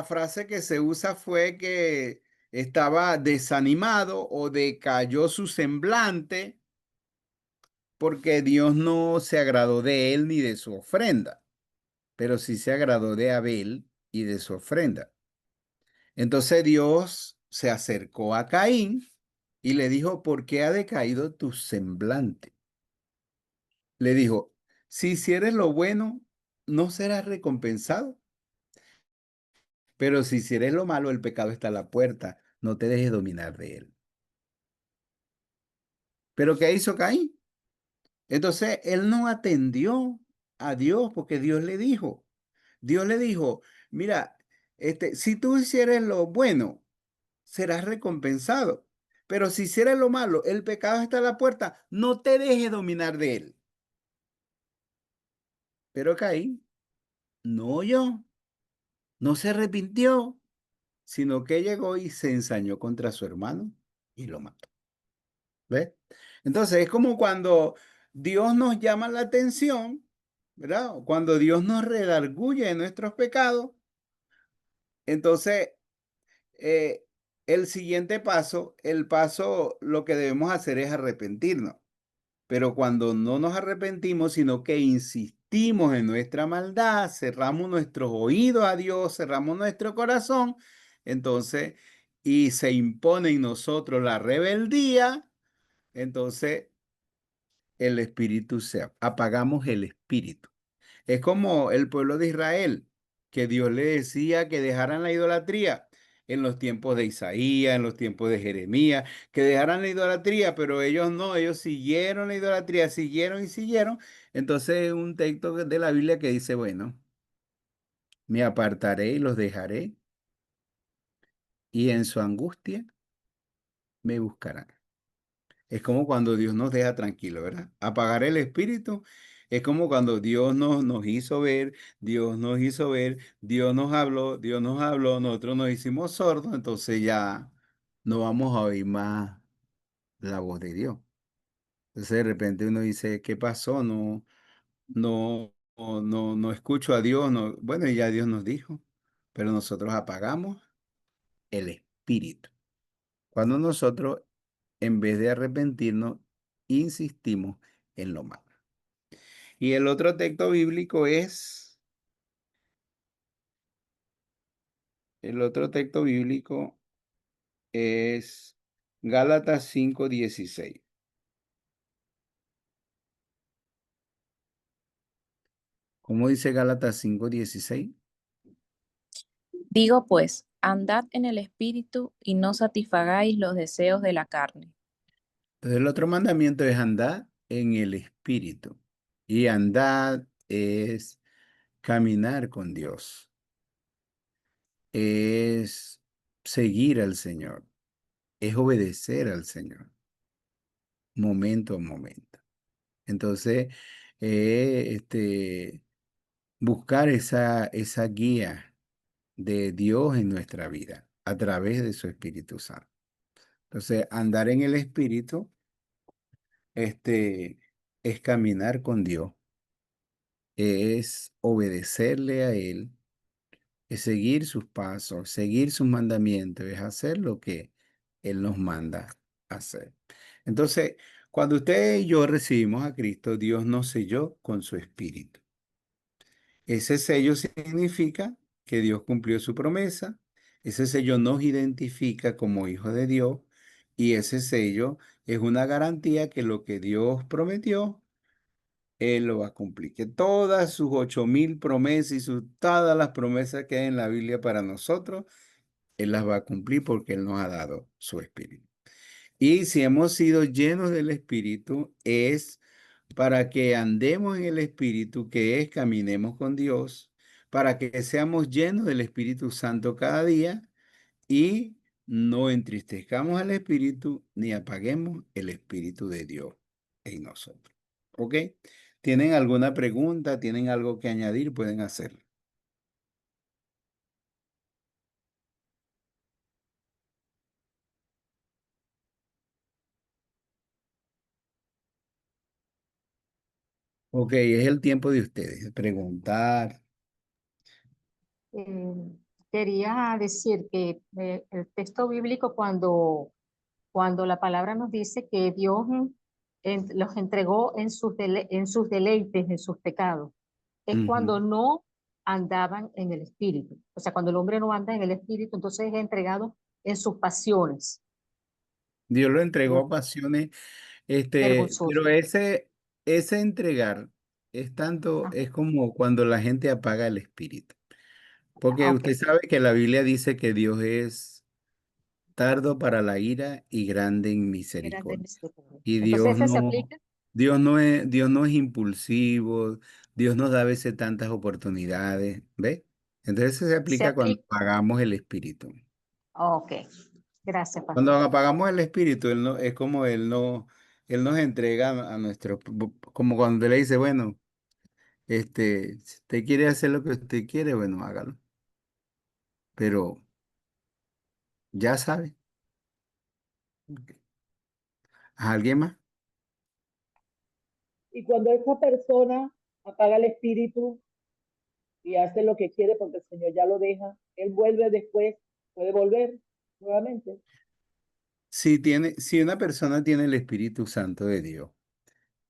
frase que se usa fue que estaba desanimado o decayó su semblante porque Dios no se agradó de él ni de su ofrenda, pero sí se agradó de Abel y de su ofrenda. Entonces Dios se acercó a Caín y le dijo, ¿por qué ha decaído tu semblante? Le dijo, si hicieres lo bueno, no serás recompensado, pero si hicieres lo malo, el pecado está a la puerta, no te dejes dominar de él. ¿Pero qué hizo Caín? Entonces él no atendió a Dios porque Dios le dijo, mira, si tú hicieres lo bueno, serás recompensado. Pero si hicieres lo malo, el pecado está a la puerta, no te dejes dominar de él. Pero Caín no oyó, no se arrepintió, sino que llegó y se ensañó contra su hermano y lo mató. ¿Ves? Entonces es como cuando Dios nos llama la atención, ¿verdad? Cuando Dios nos redarguye de nuestros pecados, entonces eh, el siguiente paso, lo que debemos hacer es arrepentirnos. Pero cuando no nos arrepentimos, sino que insistimos en nuestra maldad, cerramos nuestros oídos a Dios, cerramos nuestro corazón, entonces, y se impone en nosotros la rebeldía, entonces apagamos el espíritu. Es como el pueblo de Israel, que Dios le decía que dejaran la idolatría en los tiempos de Isaías, en los tiempos de Jeremías, que dejaran la idolatría, pero ellos no, ellos siguieron la idolatría, siguieron y siguieron. Entonces, un texto de la Biblia que dice, bueno, me apartaré y los dejaré, y en su angustia me buscarán. Es como cuando Dios nos deja tranquilo, ¿verdad? Apagar el espíritu es como cuando Dios nos hizo ver, Dios nos habló, nosotros nos hicimos sordos, entonces ya no vamos a oír más la voz de Dios. Entonces de repente uno dice, ¿qué pasó? No escucho a Dios, no. Bueno, y ya Dios nos dijo, pero nosotros apagamos el espíritu. Cuando nosotros, en vez de arrepentirnos, insistimos en lo malo. Y el otro texto bíblico es Gálatas 5:16. ¿Cómo dice Gálatas 5:16? Digo pues, andad en el espíritu y no satisfagáis los deseos de la carne. Entonces el otro mandamiento es andar en el espíritu. Y andar es caminar con Dios. Es seguir al Señor. Es obedecer al Señor. Momento a momento. Entonces, buscar esa guía de Dios en nuestra vida a través de su Espíritu Santo. Entonces, andar en el Espíritu, es caminar con Dios, es obedecerle a Él, es seguir sus pasos, seguir sus mandamientos, es hacer lo que Él nos manda hacer. Entonces, cuando usted y yo recibimos a Cristo, Dios nos selló con su Espíritu. Ese sello significa que Dios cumplió su promesa. Ese sello nos identifica como hijos de Dios y ese sello es una garantía que lo que Dios prometió, Él lo va a cumplir. Que todas sus 8,000 promesas y todas las promesas que hay en la Biblia para nosotros, Él las va a cumplir porque Él nos ha dado su Espíritu. Y si hemos sido llenos del Espíritu, es para que andemos en el Espíritu, que es caminemos con Dios, para que seamos llenos del Espíritu Santo cada día y no entristezcamos al Espíritu ni apaguemos el Espíritu de Dios en nosotros. ¿Ok? ¿Tienen alguna pregunta? ¿Tienen algo que añadir? Pueden hacerlo. Ok, es el tiempo de ustedes, de preguntar. Eh, Quería decir que el texto bíblico cuando la palabra nos dice que Dios los entregó en sus deleites, en sus pecados, es Ujú. cuando no andaban en el espíritu. O sea, cuando el hombre no anda en el espíritu, entonces es entregado en sus pasiones Dios lo entregó eh, a pasiones, pero vergonzosas. ese entregar es tanto, Ah, es como cuando la gente apaga el espíritu. Porque ok, usted sabe que la Biblia dice que Dios es tardo para la ira y grande en grande misericordia. misericordia. Y Entonces ese se aplica, Dios no es impulsivo, Dios nos da a veces tantas oportunidades, ¿ve? Entonces eso se se aplica cuando aplica. apagamos el espíritu. Ok, gracias, Cuando pastor. apagamos el espíritu, es como Él nos entrega a nuestro, como cuando le dice, bueno, si usted quiere hacer lo que usted quiere, bueno, hágalo. Pero ya sabe, ¿a alguien más? Y cuando esa persona apaga el espíritu y hace lo que quiere porque el Señor ya lo deja, él vuelve después, puede volver nuevamente. Si una persona tiene el Espíritu Santo de Dios,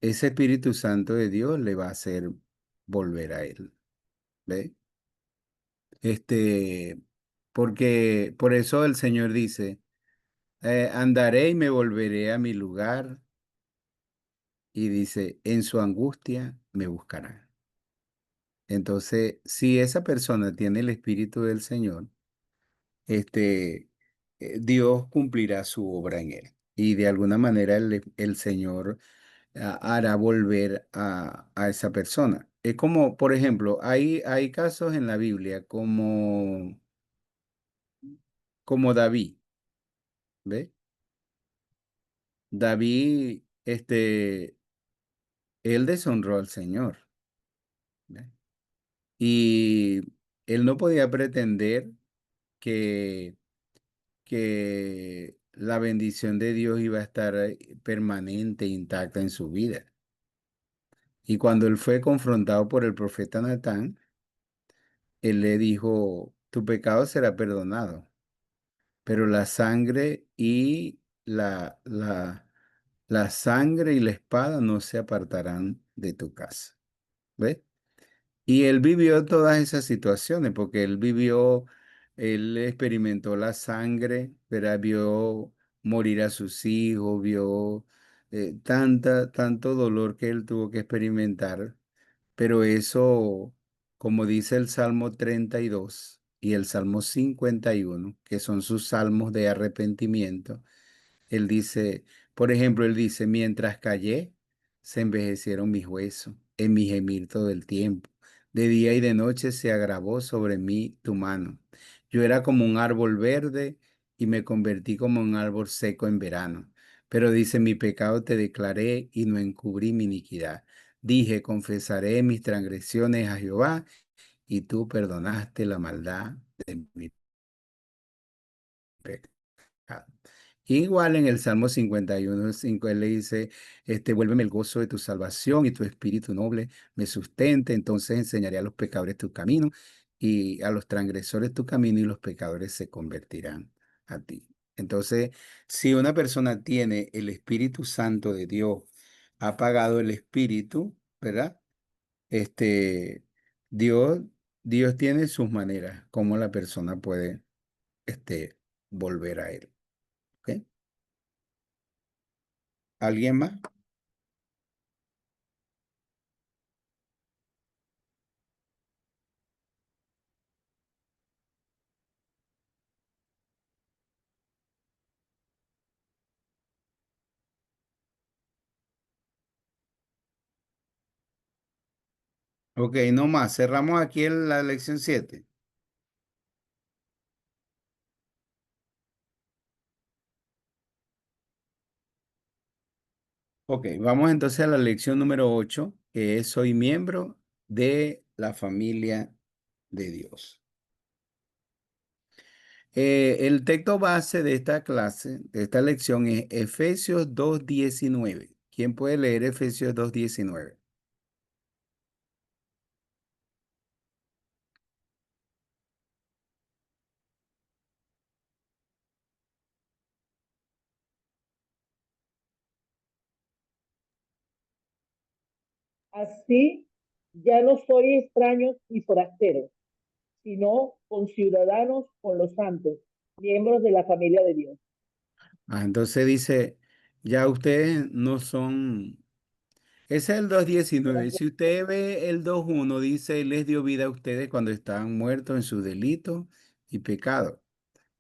ese Espíritu Santo de Dios le va a hacer volver a Él, ¿ve? Este, porque por eso el Señor dice, andaré y me volveré a mi lugar, y dice, en su angustia me buscarán. Entonces, si esa persona tiene el Espíritu del Señor, este, Dios cumplirá su obra en él. Y de alguna manera el Señor hará volver a esa persona. Es como, por ejemplo, hay casos en la Biblia como David, ¿ve? David, él deshonró al Señor, ¿ve? Y él no podía pretender que, que la bendición de Dios iba a estar permanente, intacta en su vida. Y cuando él fue confrontado por el profeta Natán, él le dijo, tu pecado será perdonado, pero la sangre y la espada no se apartarán de tu casa. ¿Ves? Y él vivió todas esas situaciones, porque él experimentó la sangre, pero vio morir a sus hijos, vio tanto dolor que él tuvo que experimentar. Pero eso, como dice el Salmo 32 y el Salmo 51, que son sus salmos de arrepentimiento, él dice, por ejemplo, él dice, mientras callé, se envejecieron mis huesos en mi gemir todo el tiempo. De día y de noche se agravó sobre mí tu mano. Yo era como un árbol verde y me convertí como un árbol seco en verano. Pero dice, mi pecado te declaré y no encubrí mi iniquidad. Dije, confesaré mis transgresiones a Jehová y tú perdonaste la maldad de mi pecado. Igual en el Salmo 51:5 él le dice, vuélveme el gozo de tu salvación y tu espíritu noble me sustente, entonces enseñaré a los pecadores tu camino y a los transgresores tu camino y los pecadores se convertirán a ti. Entonces, si una persona tiene el Espíritu Santo de Dios, ha pagado el Espíritu, ¿verdad? Este, Dios, Dios tiene sus maneras, como la persona puede, volver a él. ¿Ok? ¿Alguien más? Ok, no más. Cerramos aquí la lección 7. Ok, vamos entonces a la lección número 8, que es soy miembro de la familia de Dios. El texto base de esta clase, de esta lección, es Efesios 2:19. ¿Quién puede leer Efesios 2:19? Así ya no soy extraños ni forasteros, sino conciudadanos con los santos, miembros de la familia de Dios. Entonces dice, ya ustedes no son. Ese es el 2:19. Si usted ve el 2:1, dice, Él les dio vida a ustedes cuando estaban muertos en sus delitos y pecados.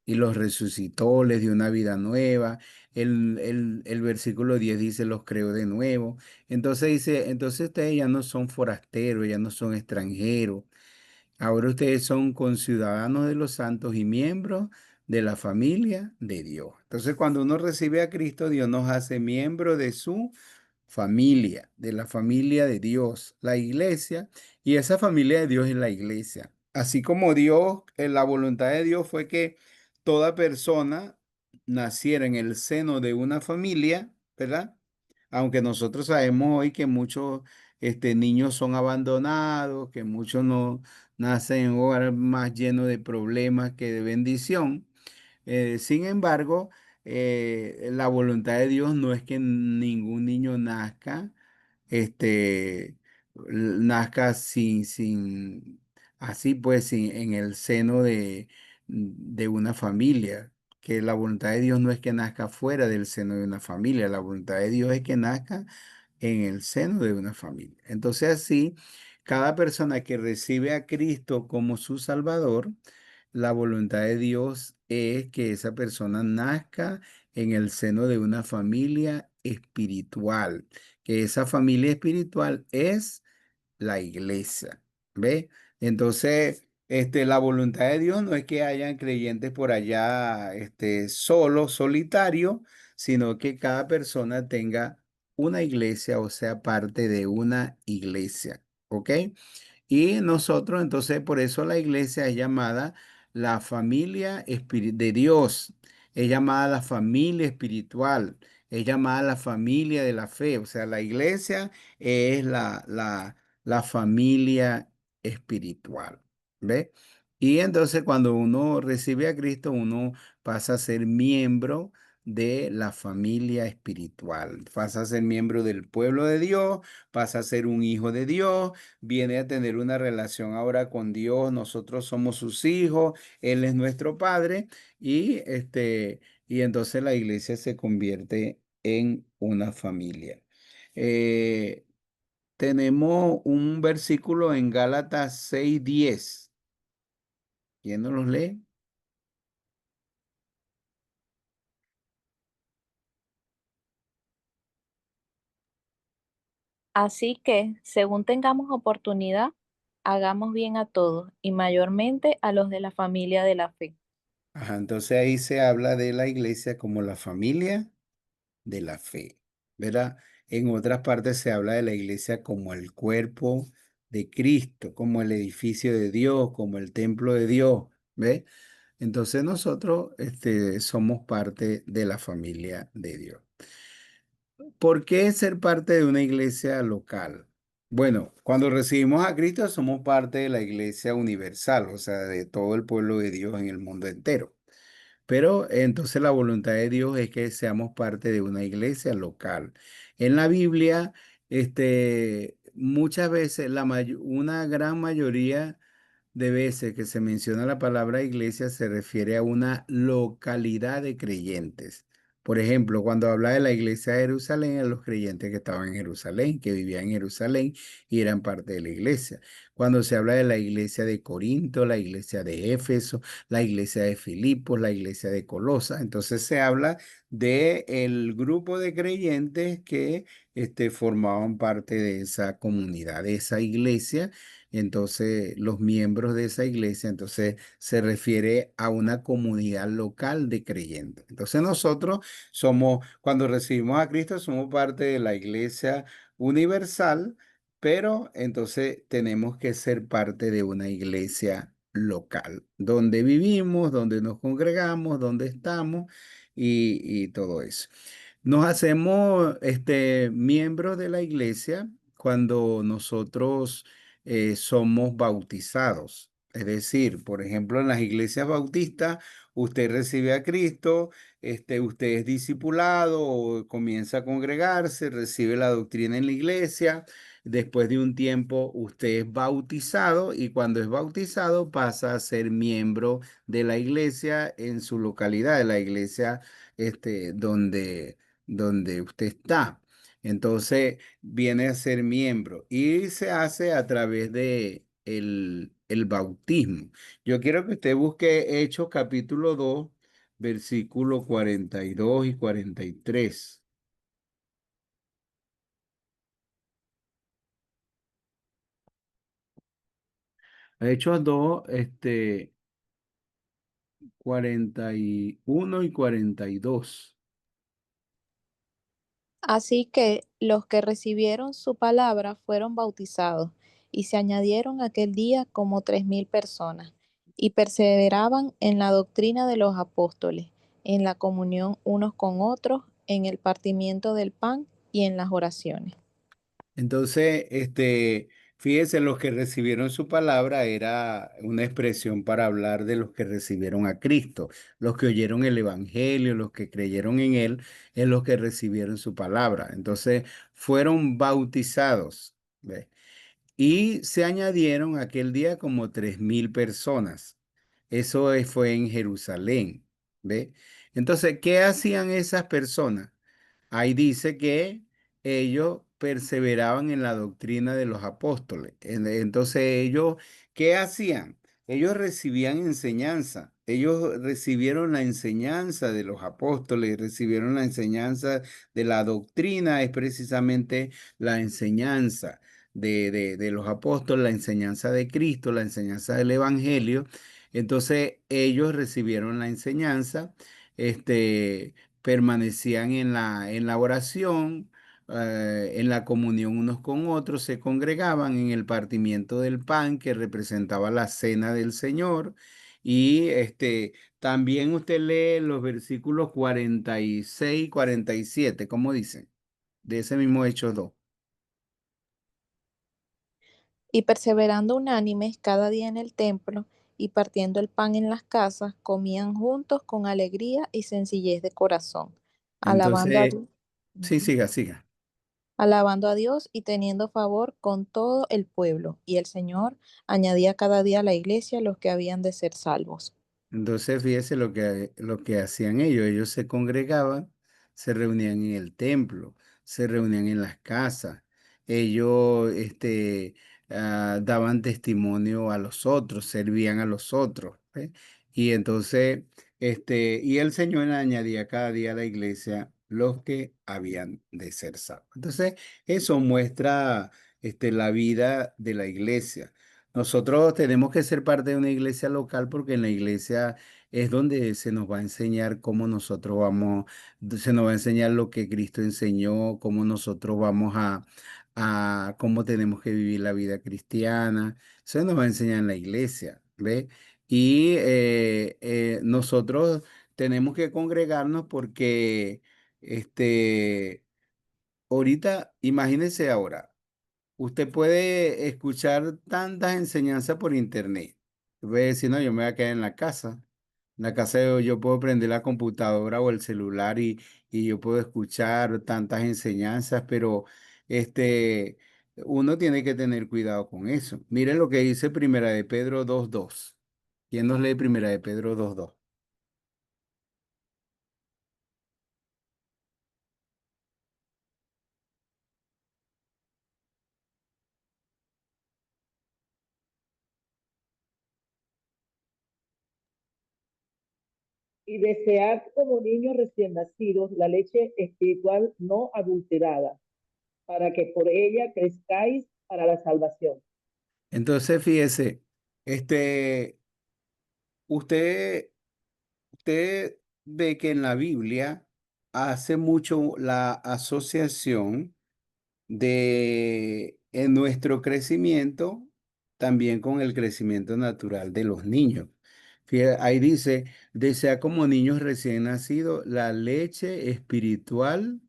Y los resucitó, les dio una vida nueva. El versículo 10 dice, los creó de nuevo. Entonces dice, entonces ustedes ya no son forasteros, ya no son extranjeros. Ahora ustedes son conciudadanos de los santos y miembros de la familia de Dios. Entonces, cuando uno recibe a Cristo, Dios nos hace miembro de su familia, de la familia de Dios, la iglesia, y esa familia de Dios es la iglesia. Así como Dios, la voluntad de Dios fue que toda persona naciera en el seno de una familia, ¿verdad? Aunque nosotros sabemos hoy que muchos niños son abandonados, que muchos no nacen en un hogar más lleno de problemas que de bendición. Sin embargo, la voluntad de Dios no es que ningún niño nazca, nazca así pues, en el seno de una familia. Que la voluntad de Dios no es que nazca fuera del seno de una familia, la voluntad de Dios es que nazca en el seno de una familia. Entonces así, cada persona que recibe a Cristo como su Salvador, la voluntad de Dios es que esa persona nazca en el seno de una familia espiritual, que esa familia espiritual es la iglesia. ¿Ve? Entonces, la voluntad de Dios no es que hayan creyentes por allá, solos, solitarios, sino que cada persona tenga una iglesia, o sea, parte de una iglesia. ¿Ok? Y nosotros, entonces, por eso la iglesia es llamada la familia de Dios, es llamada la familia espiritual, es llamada la familia de la fe. O sea, la iglesia es la familia espiritual. ¿Ve? Y entonces cuando uno recibe a Cristo, uno pasa a ser miembro de la familia espiritual, pasa a ser miembro del pueblo de Dios, pasa a ser un hijo de Dios, viene a tener una relación ahora con Dios. Nosotros somos sus hijos, Él es nuestro Padre y entonces la iglesia se convierte en una familia. Eh, Tenemos un versículo en Gálatas 6:10. ¿Quién nos los lee? Así que, según tengamos oportunidad, hagamos bien a todos y mayormente a los de la familia de la fe. Ajá, entonces ahí se habla de la iglesia como la familia de la fe, ¿verdad? En otras partes se habla de la iglesia como el cuerpo de Cristo, como el edificio de Dios, como el templo de Dios, ¿ve? Entonces nosotros somos parte de la familia de Dios. ¿Por qué ser parte de una iglesia local? Bueno, cuando recibimos a Cristo somos parte de la iglesia universal, o sea, de todo el pueblo de Dios en el mundo entero. Pero entonces la voluntad de Dios es que seamos parte de una iglesia local. En la Biblia, muchas veces, una gran mayoría de veces que se menciona la palabra iglesia se refiere a una localidad de creyentes. Por ejemplo, cuando habla de la iglesia de Jerusalén, a los creyentes que estaban en Jerusalén, que vivían en Jerusalén y eran parte de la iglesia. Cuando se habla de la iglesia de Corinto, la iglesia de Éfeso, la iglesia de Filipos, la iglesia de Colosa, entonces se habla de el grupo de creyentes que formaban parte de esa comunidad, de esa iglesia. Entonces, los miembros de esa iglesia, entonces se refiere a una comunidad local de creyentes. Entonces, nosotros cuando recibimos a Cristo, somos parte de la iglesia universal, pero entonces tenemos que ser parte de una iglesia local, donde vivimos, donde nos congregamos, donde estamos y todo eso. Nos hacemos miembros de la iglesia cuando nosotros somos bautizados. Es decir, por ejemplo, en las iglesias bautistas, usted recibe a Cristo, usted es discipulado o comienza a congregarse, recibe la doctrina en la iglesia, después de un tiempo usted es bautizado y cuando es bautizado pasa a ser miembro de la iglesia en su localidad, de la iglesia donde usted está. Entonces viene a ser miembro y se hace a través de el bautismo. Yo quiero que usted busque Hechos capítulo 2, versículos 42 y 43. Hechos 2, 41 y 42. Así que los que recibieron su palabra fueron bautizados, y se añadieron aquel día como 3,000 personas, y perseveraban en la doctrina de los apóstoles, en la comunión unos con otros, en el partimiento del pan y en las oraciones. Entonces, fíjense, los que recibieron su palabra era una expresión para hablar de los que recibieron a Cristo, los que oyeron el evangelio, los que creyeron en él, es los que recibieron su palabra. Entonces, fueron bautizados, ¿ve? Y se añadieron aquel día como 3,000 personas. Eso fue en Jerusalén, ¿ve? Entonces, ¿qué hacían esas personas? Ahí dice que ellos perseveraban en la doctrina de los apóstoles. Entonces ellos, ¿qué hacían? Ellos recibían enseñanza. Ellos recibieron la enseñanza de los apóstoles, recibieron la enseñanza de la doctrina, es precisamente la enseñanza de los apóstoles, la enseñanza de Cristo, la enseñanza del Evangelio. Entonces ellos recibieron la enseñanza, permanecían en la oración, en la comunión unos con otros, se congregaban en el partimiento del pan que representaba la cena del Señor. Y también usted lee los versículos 46 y 47, ¿cómo dicen? De ese mismo Hechos 2. Y perseverando unánimes cada día en el templo, y partiendo el pan en las casas, comían juntos con alegría y sencillez de corazón, alabando a Entonces, Dios. sí, siga, siga. Alabando a Dios y teniendo favor con todo el pueblo. Y el Señor añadía cada día a la iglesia los que habían de ser salvos. Entonces, fíjese lo que hacían ellos. Ellos se congregaban, se reunían en el templo, se reunían en las casas. Ellos, daban testimonio a los otros, servían a los otros, ¿ve? Y entonces, y el Señor añadía cada día a la iglesia los que habían de ser salvos. Entonces, eso muestra, la vida de la iglesia. Nosotros tenemos que ser parte de una iglesia local porque en la iglesia es donde se nos va a enseñar cómo nosotros vamos, se nos va a enseñar lo que Cristo enseñó, cómo nosotros vamos a cómo tenemos que vivir la vida cristiana. Eso nos va a enseñar en la iglesia, ¿ve? Y nosotros tenemos que congregarnos porque, ahorita, imagínense ahora. Usted puede escuchar tantas enseñanzas por internet. Puede decir, no, yo me voy a quedar en la casa. En la casa yo puedo prender la computadora o el celular y yo puedo escuchar tantas enseñanzas, pero este, uno tiene que tener cuidado con eso. Miren lo que dice Primera de Pedro 2:2. ¿Quién nos lee Primera de Pedro 2:2? Y desead como niños recién nacidos la leche espiritual no adulterada, para que por ella crezcáis para la salvación. Entonces, fíjese, usted Usted ve que en la Biblia hace mucho la asociación de en nuestro crecimiento también con el crecimiento natural de los niños. Ahí dice, desea como niños recién nacidos la leche espiritual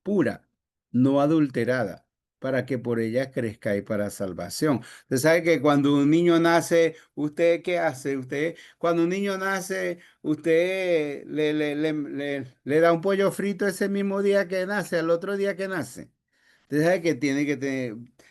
pura, no adulterada, para que por ella crezcáis para salvación. Usted sabe que cuando un niño nace, ¿usted qué hace? Usted, cuando un niño nace, usted le da un pollo frito ese mismo día que nace, al otro día que nace. Usted sabe que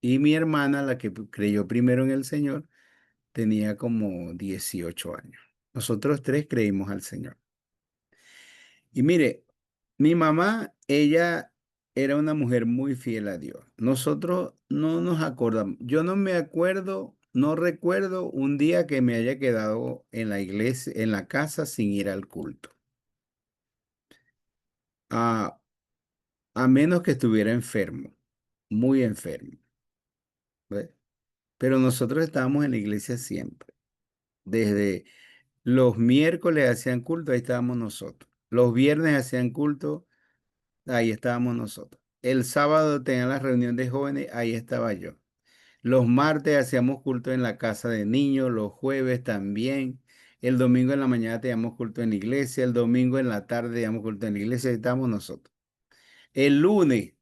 Y mi hermana, la que creyó primero en el Señor, tenía como 18 años. Nosotros tres creímos al Señor. Y mire, mi mamá, ella era una mujer muy fiel a Dios. Nosotros no nos acordamos. Yo no me acuerdo, no recuerdo un día que me haya quedado en la iglesia, en la casa sin ir al culto. A, a menos que estuviera enfermo, muy enfermo. ¿Ve? Pero nosotros estábamos en la iglesia siempre. Desde los miércoles hacían culto, ahí estábamos nosotros. Los viernes hacían culto, ahí estábamos nosotros. El sábado tenían la reunión de jóvenes, ahí estaba yo. Los martes hacíamos culto en la casa de niños, los jueves también. El domingo en la mañana teníamos culto en la iglesia, el domingo en la tarde teníamos culto en la iglesia, ahí estábamos nosotros. El lunes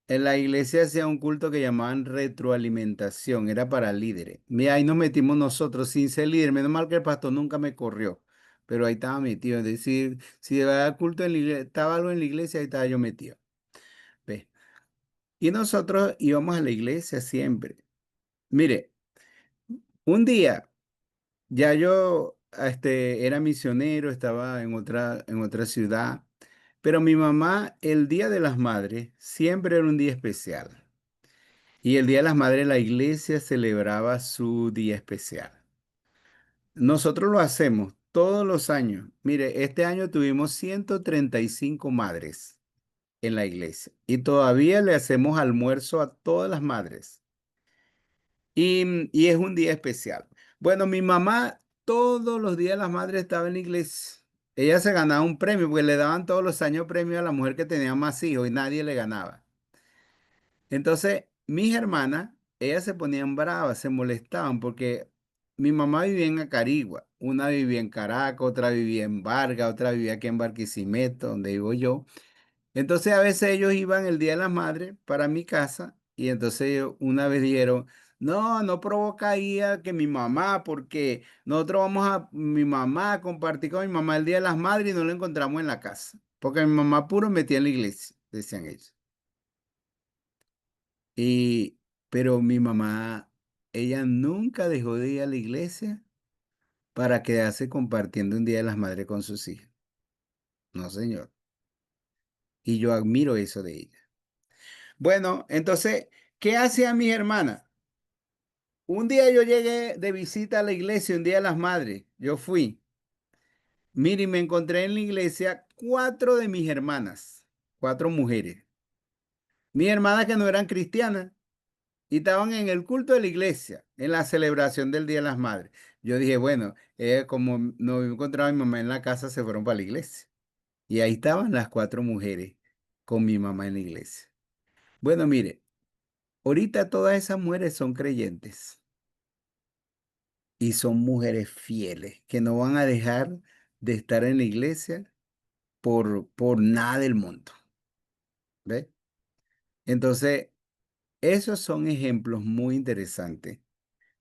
en la iglesia hacía un culto que llamaban retroalimentación, era para líderes. Mira, ahí nos metimos nosotros sin ser líder, menos mal que el pastor nunca me corrió, pero ahí estaba metido. Es decir, si había culto en la iglesia, estaba algo en la iglesia, ahí estaba yo metido. ¿Ve? Y nosotros íbamos a la iglesia siempre. Mire, un día ya yo era misionero, estaba en otra ciudad, pero mi mamá, el Día de las Madres, siempre era un día especial. Y el Día de las Madres, la iglesia celebraba su día especial. Nosotros lo hacemos todos los años. Mire, este año tuvimos 135 madres en la iglesia y todavía le hacemos almuerzo a todas las madres. Y es un día especial. Bueno, mi mamá todos los días de las madres estaba en la iglesia. Ella se ganaba un premio porque le daban todos los años premio a la mujer que tenía más hijos y nadie le ganaba. Entonces, mis hermanas, ellas se ponían bravas, se molestaban porque mi mamá vivía en Acarigua, una vivía en Caracas, otra vivía en Vargas, otra vivía aquí en Barquisimeto, donde vivo yo. Entonces, a veces ellos iban el Día de las Madres para mi casa y entonces ellos una vez dijeron, no, no provoca ahí a que mi mamá, porque nosotros vamos a mi mamá a compartir con mi mamá el Día de las Madres y no lo encontramos en la casa, porque mi mamá puro metía en la iglesia, decían ellos. Y, pero mi mamá, ella nunca dejó de ir a la iglesia para quedarse compartiendo un Día de las Madres con sus hijas. No, señor. Y yo admiro eso de ella. Bueno, entonces, ¿qué hacían mis hermanas? Un día yo llegué de visita a la iglesia, un Día de las Madres. Yo fui. Mire, y me encontré en la iglesia 4 de mis hermanas, 4 mujeres. Mis hermanas que no eran cristianas. Y estaban en el culto de la iglesia, en la celebración del Día de las Madres. Yo dije, bueno, como no encontraba a mi mamá en la casa, se fueron para la iglesia. Y ahí estaban las 4 mujeres con mi mamá en la iglesia. Bueno, mire, ahorita todas esas mujeres son creyentes y son mujeres fieles que no van a dejar de estar en la iglesia por nada del mundo. ¿Ve? Entonces, esos son ejemplos muy interesantes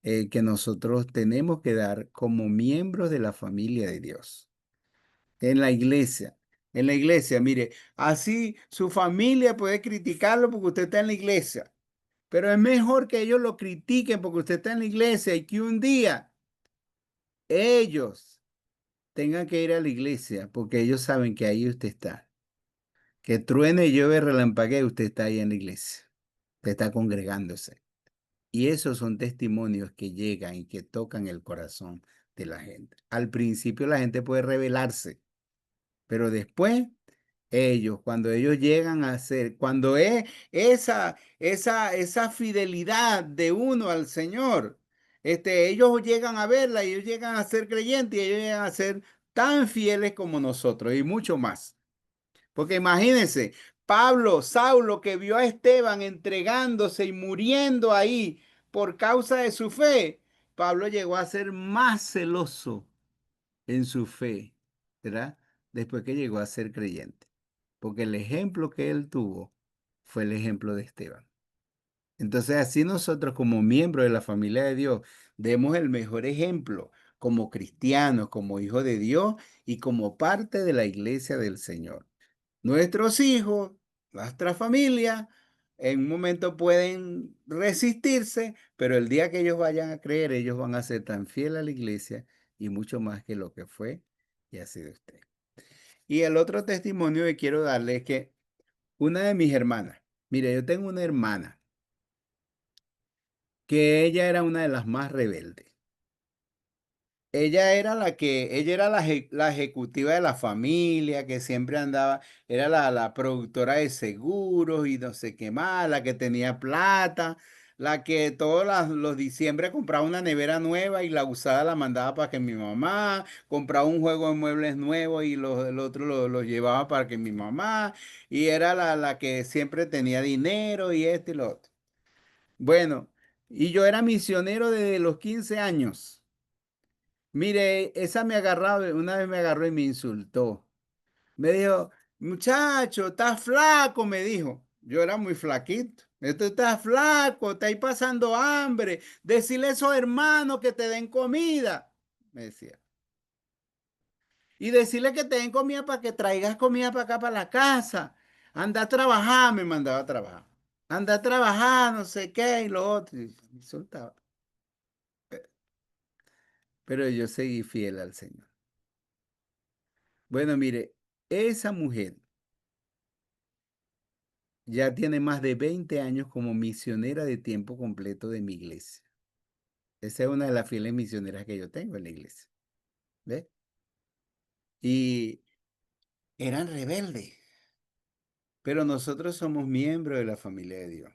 que nosotros tenemos que dar como miembros de la familia de Dios. En la iglesia, mire, así su familia puede criticarlo porque usted está en la iglesia, pero es mejor que ellos lo critiquen porque usted está en la iglesia y que un día ellos tengan que ir a la iglesia porque ellos saben que ahí usted está. Que truene, llueve, relampaguee, usted está ahí en la iglesia, usted está congregándose. Y esos son testimonios que llegan y que tocan el corazón de la gente. Al principio la gente puede rebelarse, pero después cuando ellos llegan a ser, cuando es esa fidelidad de uno al Señor, ellos llegan a verla y ellos llegan a ser creyentes y ellos llegan a ser tan fieles como nosotros y mucho más. Porque imagínense, Pablo, Saulo, que vio a Esteban entregándose y muriendo ahí por causa de su fe, Pablo llegó a ser más celoso en su fe, ¿verdad? Después que llegó a ser creyente. Porque el ejemplo que él tuvo fue el ejemplo de Esteban. Entonces, así nosotros como miembros de la familia de Dios demos el mejor ejemplo como cristianos, como hijos de Dios y como parte de la iglesia del Señor. Nuestros hijos, nuestra familia, en un momento pueden resistirse, pero el día que ellos vayan a creer, ellos van a ser tan fieles a la iglesia y mucho más que lo que fue y ha sido usted. Y el otro testimonio que quiero darle es que una de mis hermanas, mire, yo tengo una hermana que ella era una de las más rebeldes. Ella era la ejecutiva de la familia, que siempre andaba, era la productora de seguros y no sé qué más, la que tenía plata, la que todos los diciembre compraba una nevera nueva y la usada la mandaba para que mi mamá, compraba un juego de muebles nuevo y el otro lo llevaba para que mi mamá, y era la que siempre tenía dinero y esto y lo otro. Bueno, y yo era misionero desde los 15 años. Mire, esa me agarraba, una vez me agarró y me insultó. Me dijo, muchacho, estás flaco, me dijo. Yo era muy flaquito. Esto estás flaco, estás pasando hambre. Decirle a esos hermanos que te den comida, me decía. Y decirle que te den comida para que traigas comida para acá, para la casa. Anda a trabajar, me mandaba a trabajar. Anda a trabajar, no sé qué, y lo otro. Y me insultaba. Pero yo seguí fiel al Señor. Bueno, mire, esa mujer ya tiene más de 20 años como misionera de tiempo completo de mi iglesia. Esa es una de las fieles misioneras que yo tengo en la iglesia. ¿Ve? Y eran rebeldes, pero nosotros somos miembros de la familia de Dios.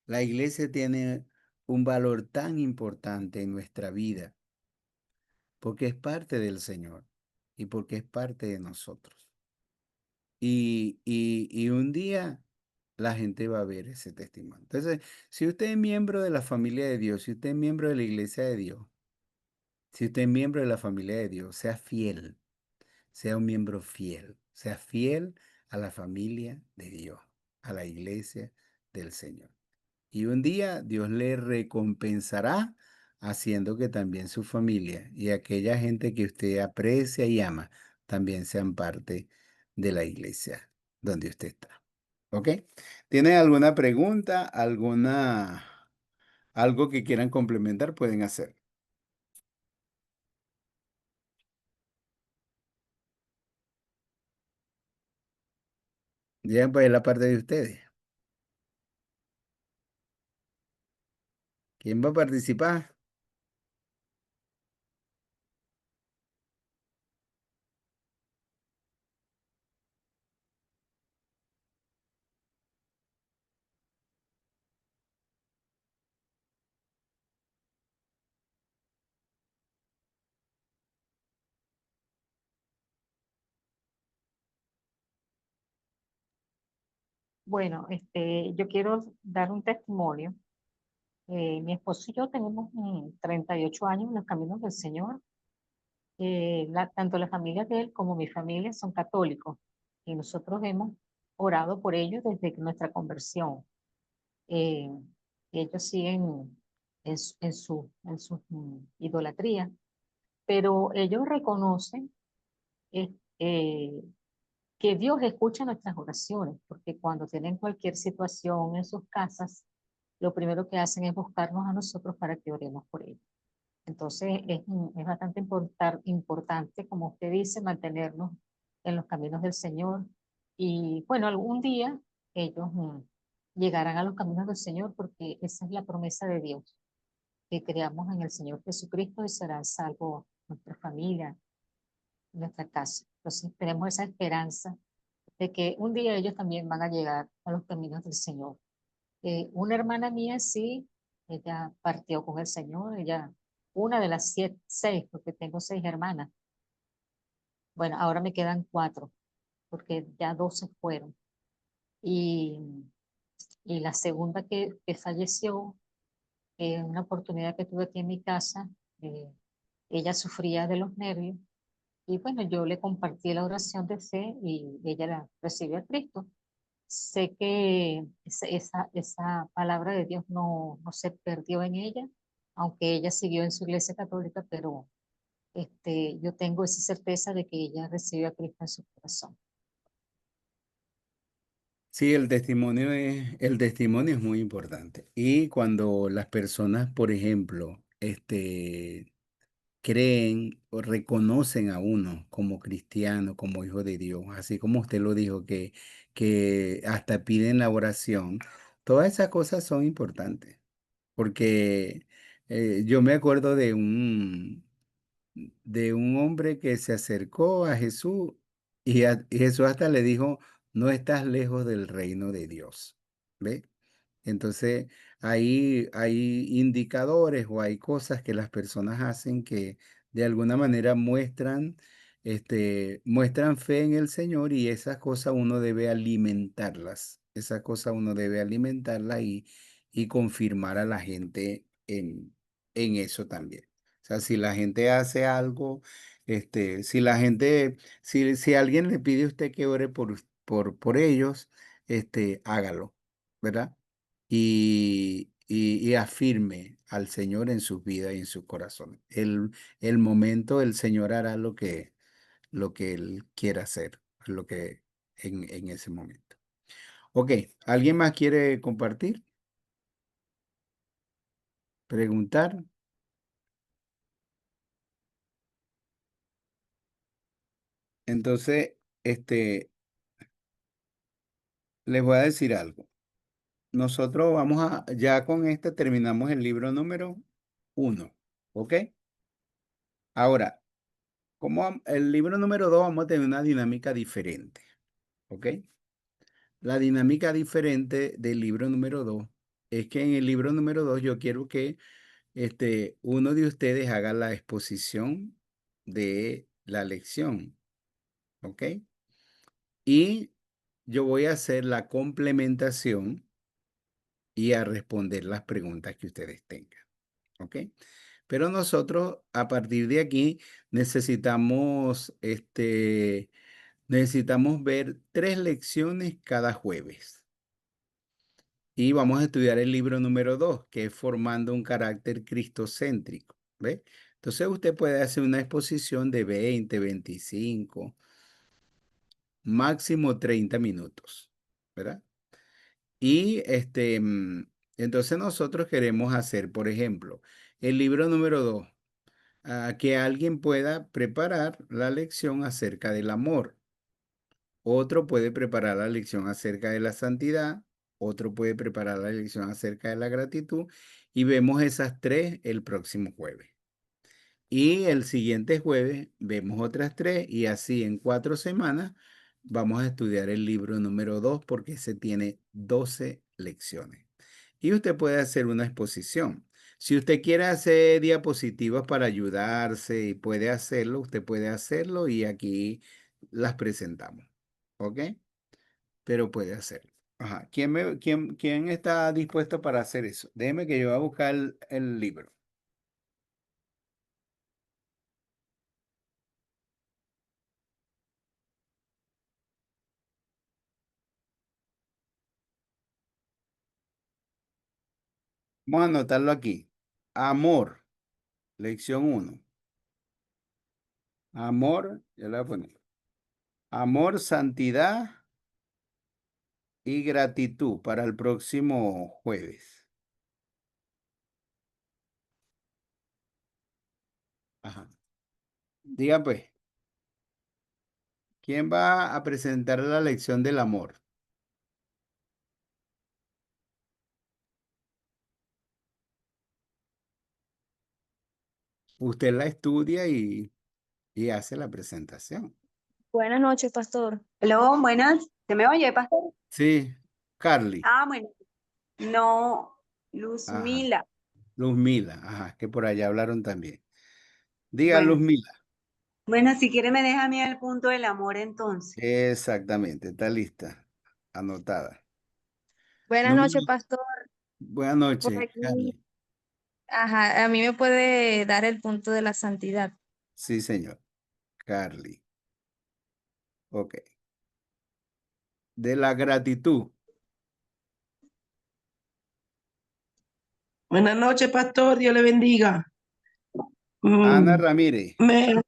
La iglesia tiene un valor tan importante en nuestra vida porque es parte del Señor y porque es parte de nosotros. Y un día la gente va a ver ese testimonio. Entonces, si usted es miembro de la familia de Dios, si usted es miembro de la iglesia de Dios, si usted es miembro de la familia de Dios, sea fiel, sea un miembro fiel, sea fiel a la familia de Dios, a la iglesia del Señor. Y un día Dios le recompensará haciendo que también su familia y aquella gente que usted aprecia y ama también sean parte de la iglesia donde usted está. ¿Ok? ¿Tienen alguna pregunta, algo que quieran complementar? Pueden hacer. Ya pues la parte de ustedes. ¿Quién va a participar? Bueno, yo quiero dar un testimonio. Mi esposo y yo tenemos 38 años en los caminos del Señor. Tanto la familia de él como mi familia son católicos y nosotros hemos orado por ellos desde nuestra conversión. Eh, Ellos siguen en su idolatría, pero ellos reconocen eh, eh, que Dios escucha nuestras oraciones, porque cuando tienen cualquier situación en sus casas, lo primero que hacen es buscarnos a nosotros para que oremos por ellos. Entonces es bastante importante, como usted dice, mantenernos en los caminos del Señor. Y bueno, algún día ellos llegarán a los caminos del Señor porque esa es la promesa de Dios, que creamos en el Señor Jesucristo y será salvo nuestra familia, nuestra casa. Entonces tenemos esa esperanza de que un día ellos también van a llegar a los caminos del Señor. Una hermana mía sí, ella partió con el Señor, ella, una de las seis, porque tengo 6 hermanas. Bueno, ahora me quedan 4, porque ya 2 se fueron. Y, y la segunda que falleció, en una oportunidad que tuve aquí en mi casa, ella sufría de los nervios. Y bueno, yo le compartí la oración de fe y ella la recibió a Cristo. Sé que esa palabra de Dios no se perdió en ella, aunque ella siguió en su iglesia católica, pero yo tengo esa certeza de que ella recibió a Cristo en su corazón. Sí, el testimonio es muy importante. Y cuando las personas, por ejemplo, creen o reconocen a uno como cristiano, como hijo de Dios, así como usted lo dijo, que hasta piden la oración, todas esas cosas son importantes. Porque yo me acuerdo de un hombre que se acercó a Jesús y Jesús hasta le dijo, no estás lejos del reino de Dios. ¿Ve? Entonces, ahí hay indicadores o hay cosas que las personas hacen que de alguna manera muestran fe en el Señor y esas cosas uno debe alimentarlas. Esas cosas uno debe alimentarlas y confirmar a la gente en eso también. O sea, si la gente hace algo, si la gente, si alguien le pide a usted que ore por ellos, hágalo, ¿verdad? Y afirme al Señor en sus vidas y en sus corazones. El momento, el Señor hará lo que Él quiera hacer, lo que en ese momento. Ok, ¿alguien más quiere compartir? ¿Preguntar? Entonces, les voy a decir algo. Nosotros ya con este terminamos el libro número 1, ¿ok? Ahora, como el libro número 2 vamos a tener una dinámica diferente, ¿ok? La dinámica diferente del libro número 2 es que en el libro número 2 yo quiero que uno de ustedes haga la exposición de la lección, ¿ok? Y yo voy a hacer la complementación y a responder las preguntas que ustedes tengan, ¿ok? Pero nosotros a partir de aquí necesitamos ver 3 lecciones cada jueves. Y vamos a estudiar el libro número 2, que es Formando un carácter cristocéntrico. ¿Ve? Entonces usted puede hacer una exposición de 20, 25, máximo 30 minutos, ¿verdad? Y entonces nosotros queremos hacer, por ejemplo, el libro número 2, que alguien pueda preparar la lección acerca del amor. Otro puede preparar la lección acerca de la santidad, otro puede preparar la lección acerca de la gratitud y vemos esas 3 el próximo jueves. Y el siguiente jueves vemos otras 3 y así en 4 semanas vamos a estudiar el libro número 2 porque se tiene 12 lecciones. Y usted puede hacer una exposición. Si usted quiere hacer diapositivas para ayudarse y puede hacerlo, usted puede hacerlo y aquí las presentamos. ¿Ok? Pero puede hacerlo. Ajá. ¿Quién está dispuesto para hacer eso? Déjeme que yo voy a buscar el libro. Vamos a anotarlo aquí. Amor, lección 1. Amor, ya le voy a poner. Amor, santidad y gratitud para el próximo jueves. Ajá. Diga pues, ¿quién va a presentar la lección del amor? Usted la estudia y hace la presentación. Buenas noches, pastor. Hello, buenas. ¿Se me oye, pastor? Sí, Carly. Ah, bueno. No, Ajá. Luzmila. Luzmila, ajá, que por allá hablaron también. Diga Bueno, Luzmila. bueno, si quiere me deja a mí el punto del amor entonces. Exactamente, está lista, anotada. Buenas noches, Luzmila, pastor. buenas Por noches, aquí, Carly. ajá, a mí me puede dar el punto de la santidad. Sí, señor. Carly. Ok. De la gratitud. Buenas noches, pastor. Dios le bendiga. Ana Mm, Ramírez. me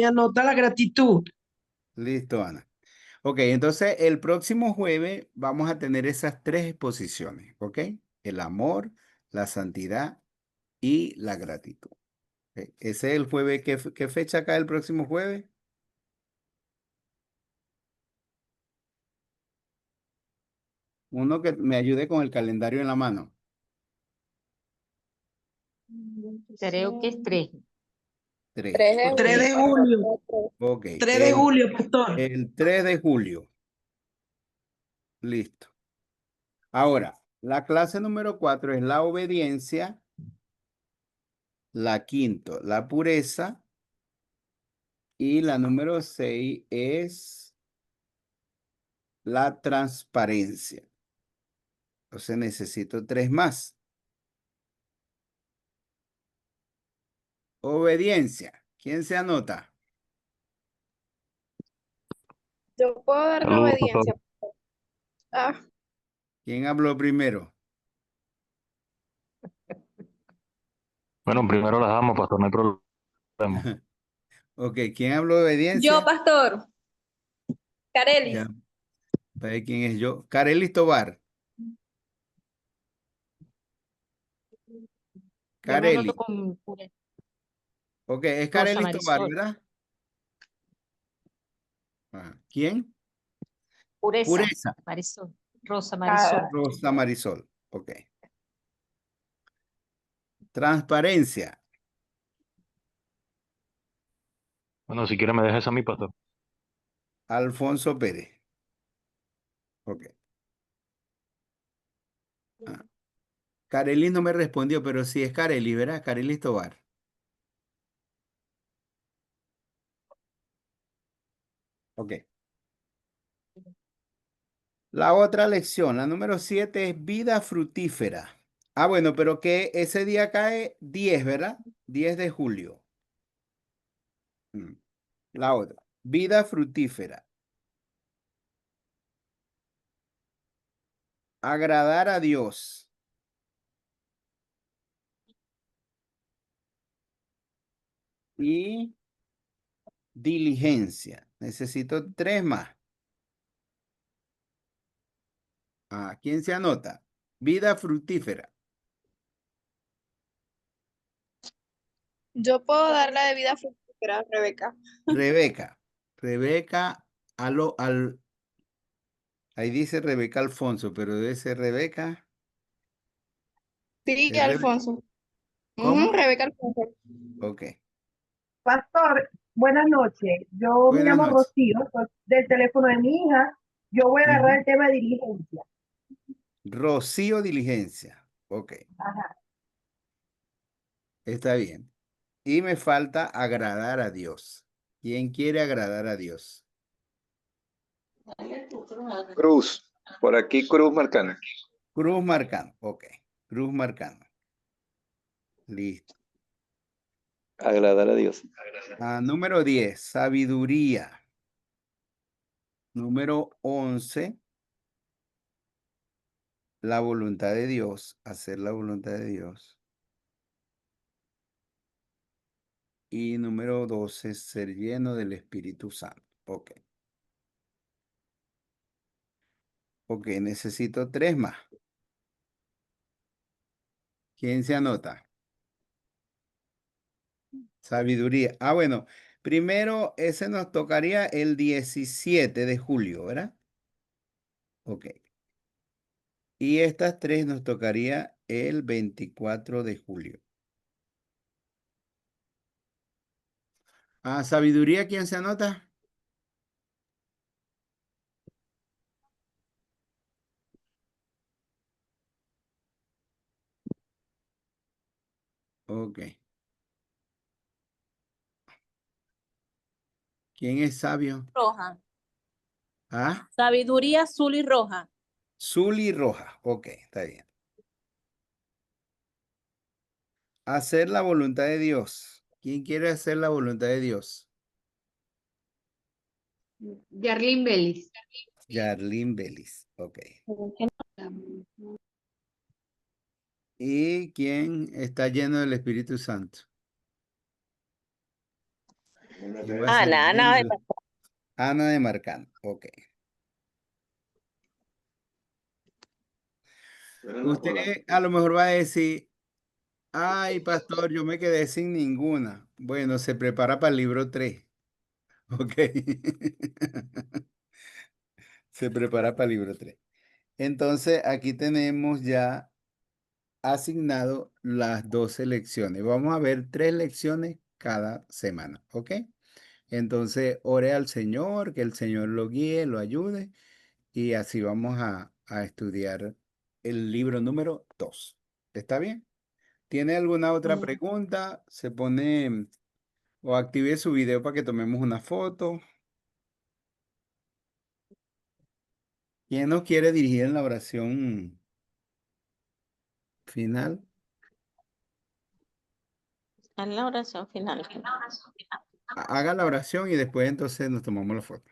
anota la gratitud. Listo, Ana. Ok, entonces el próximo jueves vamos a tener esas tres exposiciones, ¿ok? El amor, la santidad y la gratitud. Ok, ese es el jueves. ¿Qué fecha cae el próximo jueves? Uno que me ayude con el calendario en la mano. Creo que es 3. 3. 3 de 3 julio. de julio. Ok, 3 de julio, pastor. el 3 de julio. Listo. Ahora, la clase número 4 es la obediencia. La quinto, la pureza. Y la número 6 es la transparencia. Entonces necesito 3 más. Obediencia. ¿Quién se anota? Yo puedo dar la Saludos, obediencia. pastor. Ah, ¿Quién habló primero? Bueno, primero las damos, pastor, no hay problema. Ok, ¿quién habló de Yo, obediencia? pastor. Carelis. Ya, para ver quién es yo. Carelis Tobar. Yo me anoto Careli. con Ok, es Rosa Carelis Tobar, Marisol. ¿verdad? Ajá. ¿Quién? Pureza, Pureza. Marisol. Rosa Marisol. Rosa Marisol. Ok. Transparencia. Bueno, si quiere me deja esa a mí, pastor. Alfonso Pérez. Ok. Ah. Carelis no me respondió, pero sí es Carelis, ¿verdad? Carelis Tobar. Ok. La otra lección, la número 7 es vida fructífera. Ah, bueno, pero que ese día cae 10, ¿verdad? 10 de julio. Mm. La otra, vida fructífera. Agradar a Dios. Y diligencia. Necesito 3 más. Ah, ¿quién se anota? Vida fructífera. yo puedo dar la de vida fructífera, Rebeca. Rebeca. Rebeca, ahí dice Rebeca Alfonso, pero debe ser Rebeca. Sí, ¿Es Alfonso. ¿Cómo? Rebeca Alfonso. Ok. Pastor, buenas noches. Yo me Buenas llamo noches. Rocío, soy del teléfono de mi hija. Yo voy a agarrar Ujú. el tema de diligencia. Rocío Diligencia. Ok, Ajá. está bien. Y me falta agradar a Dios. ¿Quién quiere agradar a Dios? Cruz, por aquí Cruz marcando. Cruz marcando. Ok, cruz marcando. Listo. Agradar a Dios. Número 10, sabiduría. Número 11, la voluntad de Dios. Hacer la voluntad de Dios. Y número 12, ser lleno del Espíritu Santo. Ok. Ok, necesito 3 más. ¿Quién se anota? Sabiduría. Ah, bueno, primero ese nos tocaría el 17 de julio, ¿verdad? Ok. Y estas 3 nos tocaría el 24 de julio. Sabiduría, ¿quién se anota? Ok. ¿Quién es sabio? Roja. Ah, Sabiduría azul y roja. Zuli Roja. Ok, está bien. Hacer la voluntad de Dios. ¿Quién quiere hacer la voluntad de Dios? Yarlin Bellis. Yarlin Belis. Ok. ¿Y quién está lleno del Espíritu Santo? ¿Quién va a ser Ana, lleno Ana, Ana de Marcano. Ok. Usted a lo mejor va a decir, ay, pastor, yo me quedé sin ninguna. Bueno, se prepara para el libro 3. Ok. Se prepara para el libro 3. Entonces, aquí tenemos ya asignado las 12 lecciones. Vamos a ver 3 lecciones cada semana, ¿ok? Entonces, ore al Señor, que el Señor lo guíe, lo ayude, y así vamos a estudiar el libro número 2. ¿Está bien? ¿Tiene alguna otra pregunta? Se pone o active su video para que tomemos una foto. ¿Quién nos quiere dirigir en la oración final? En la oración final. Haga la oración y después entonces nos tomamos la foto.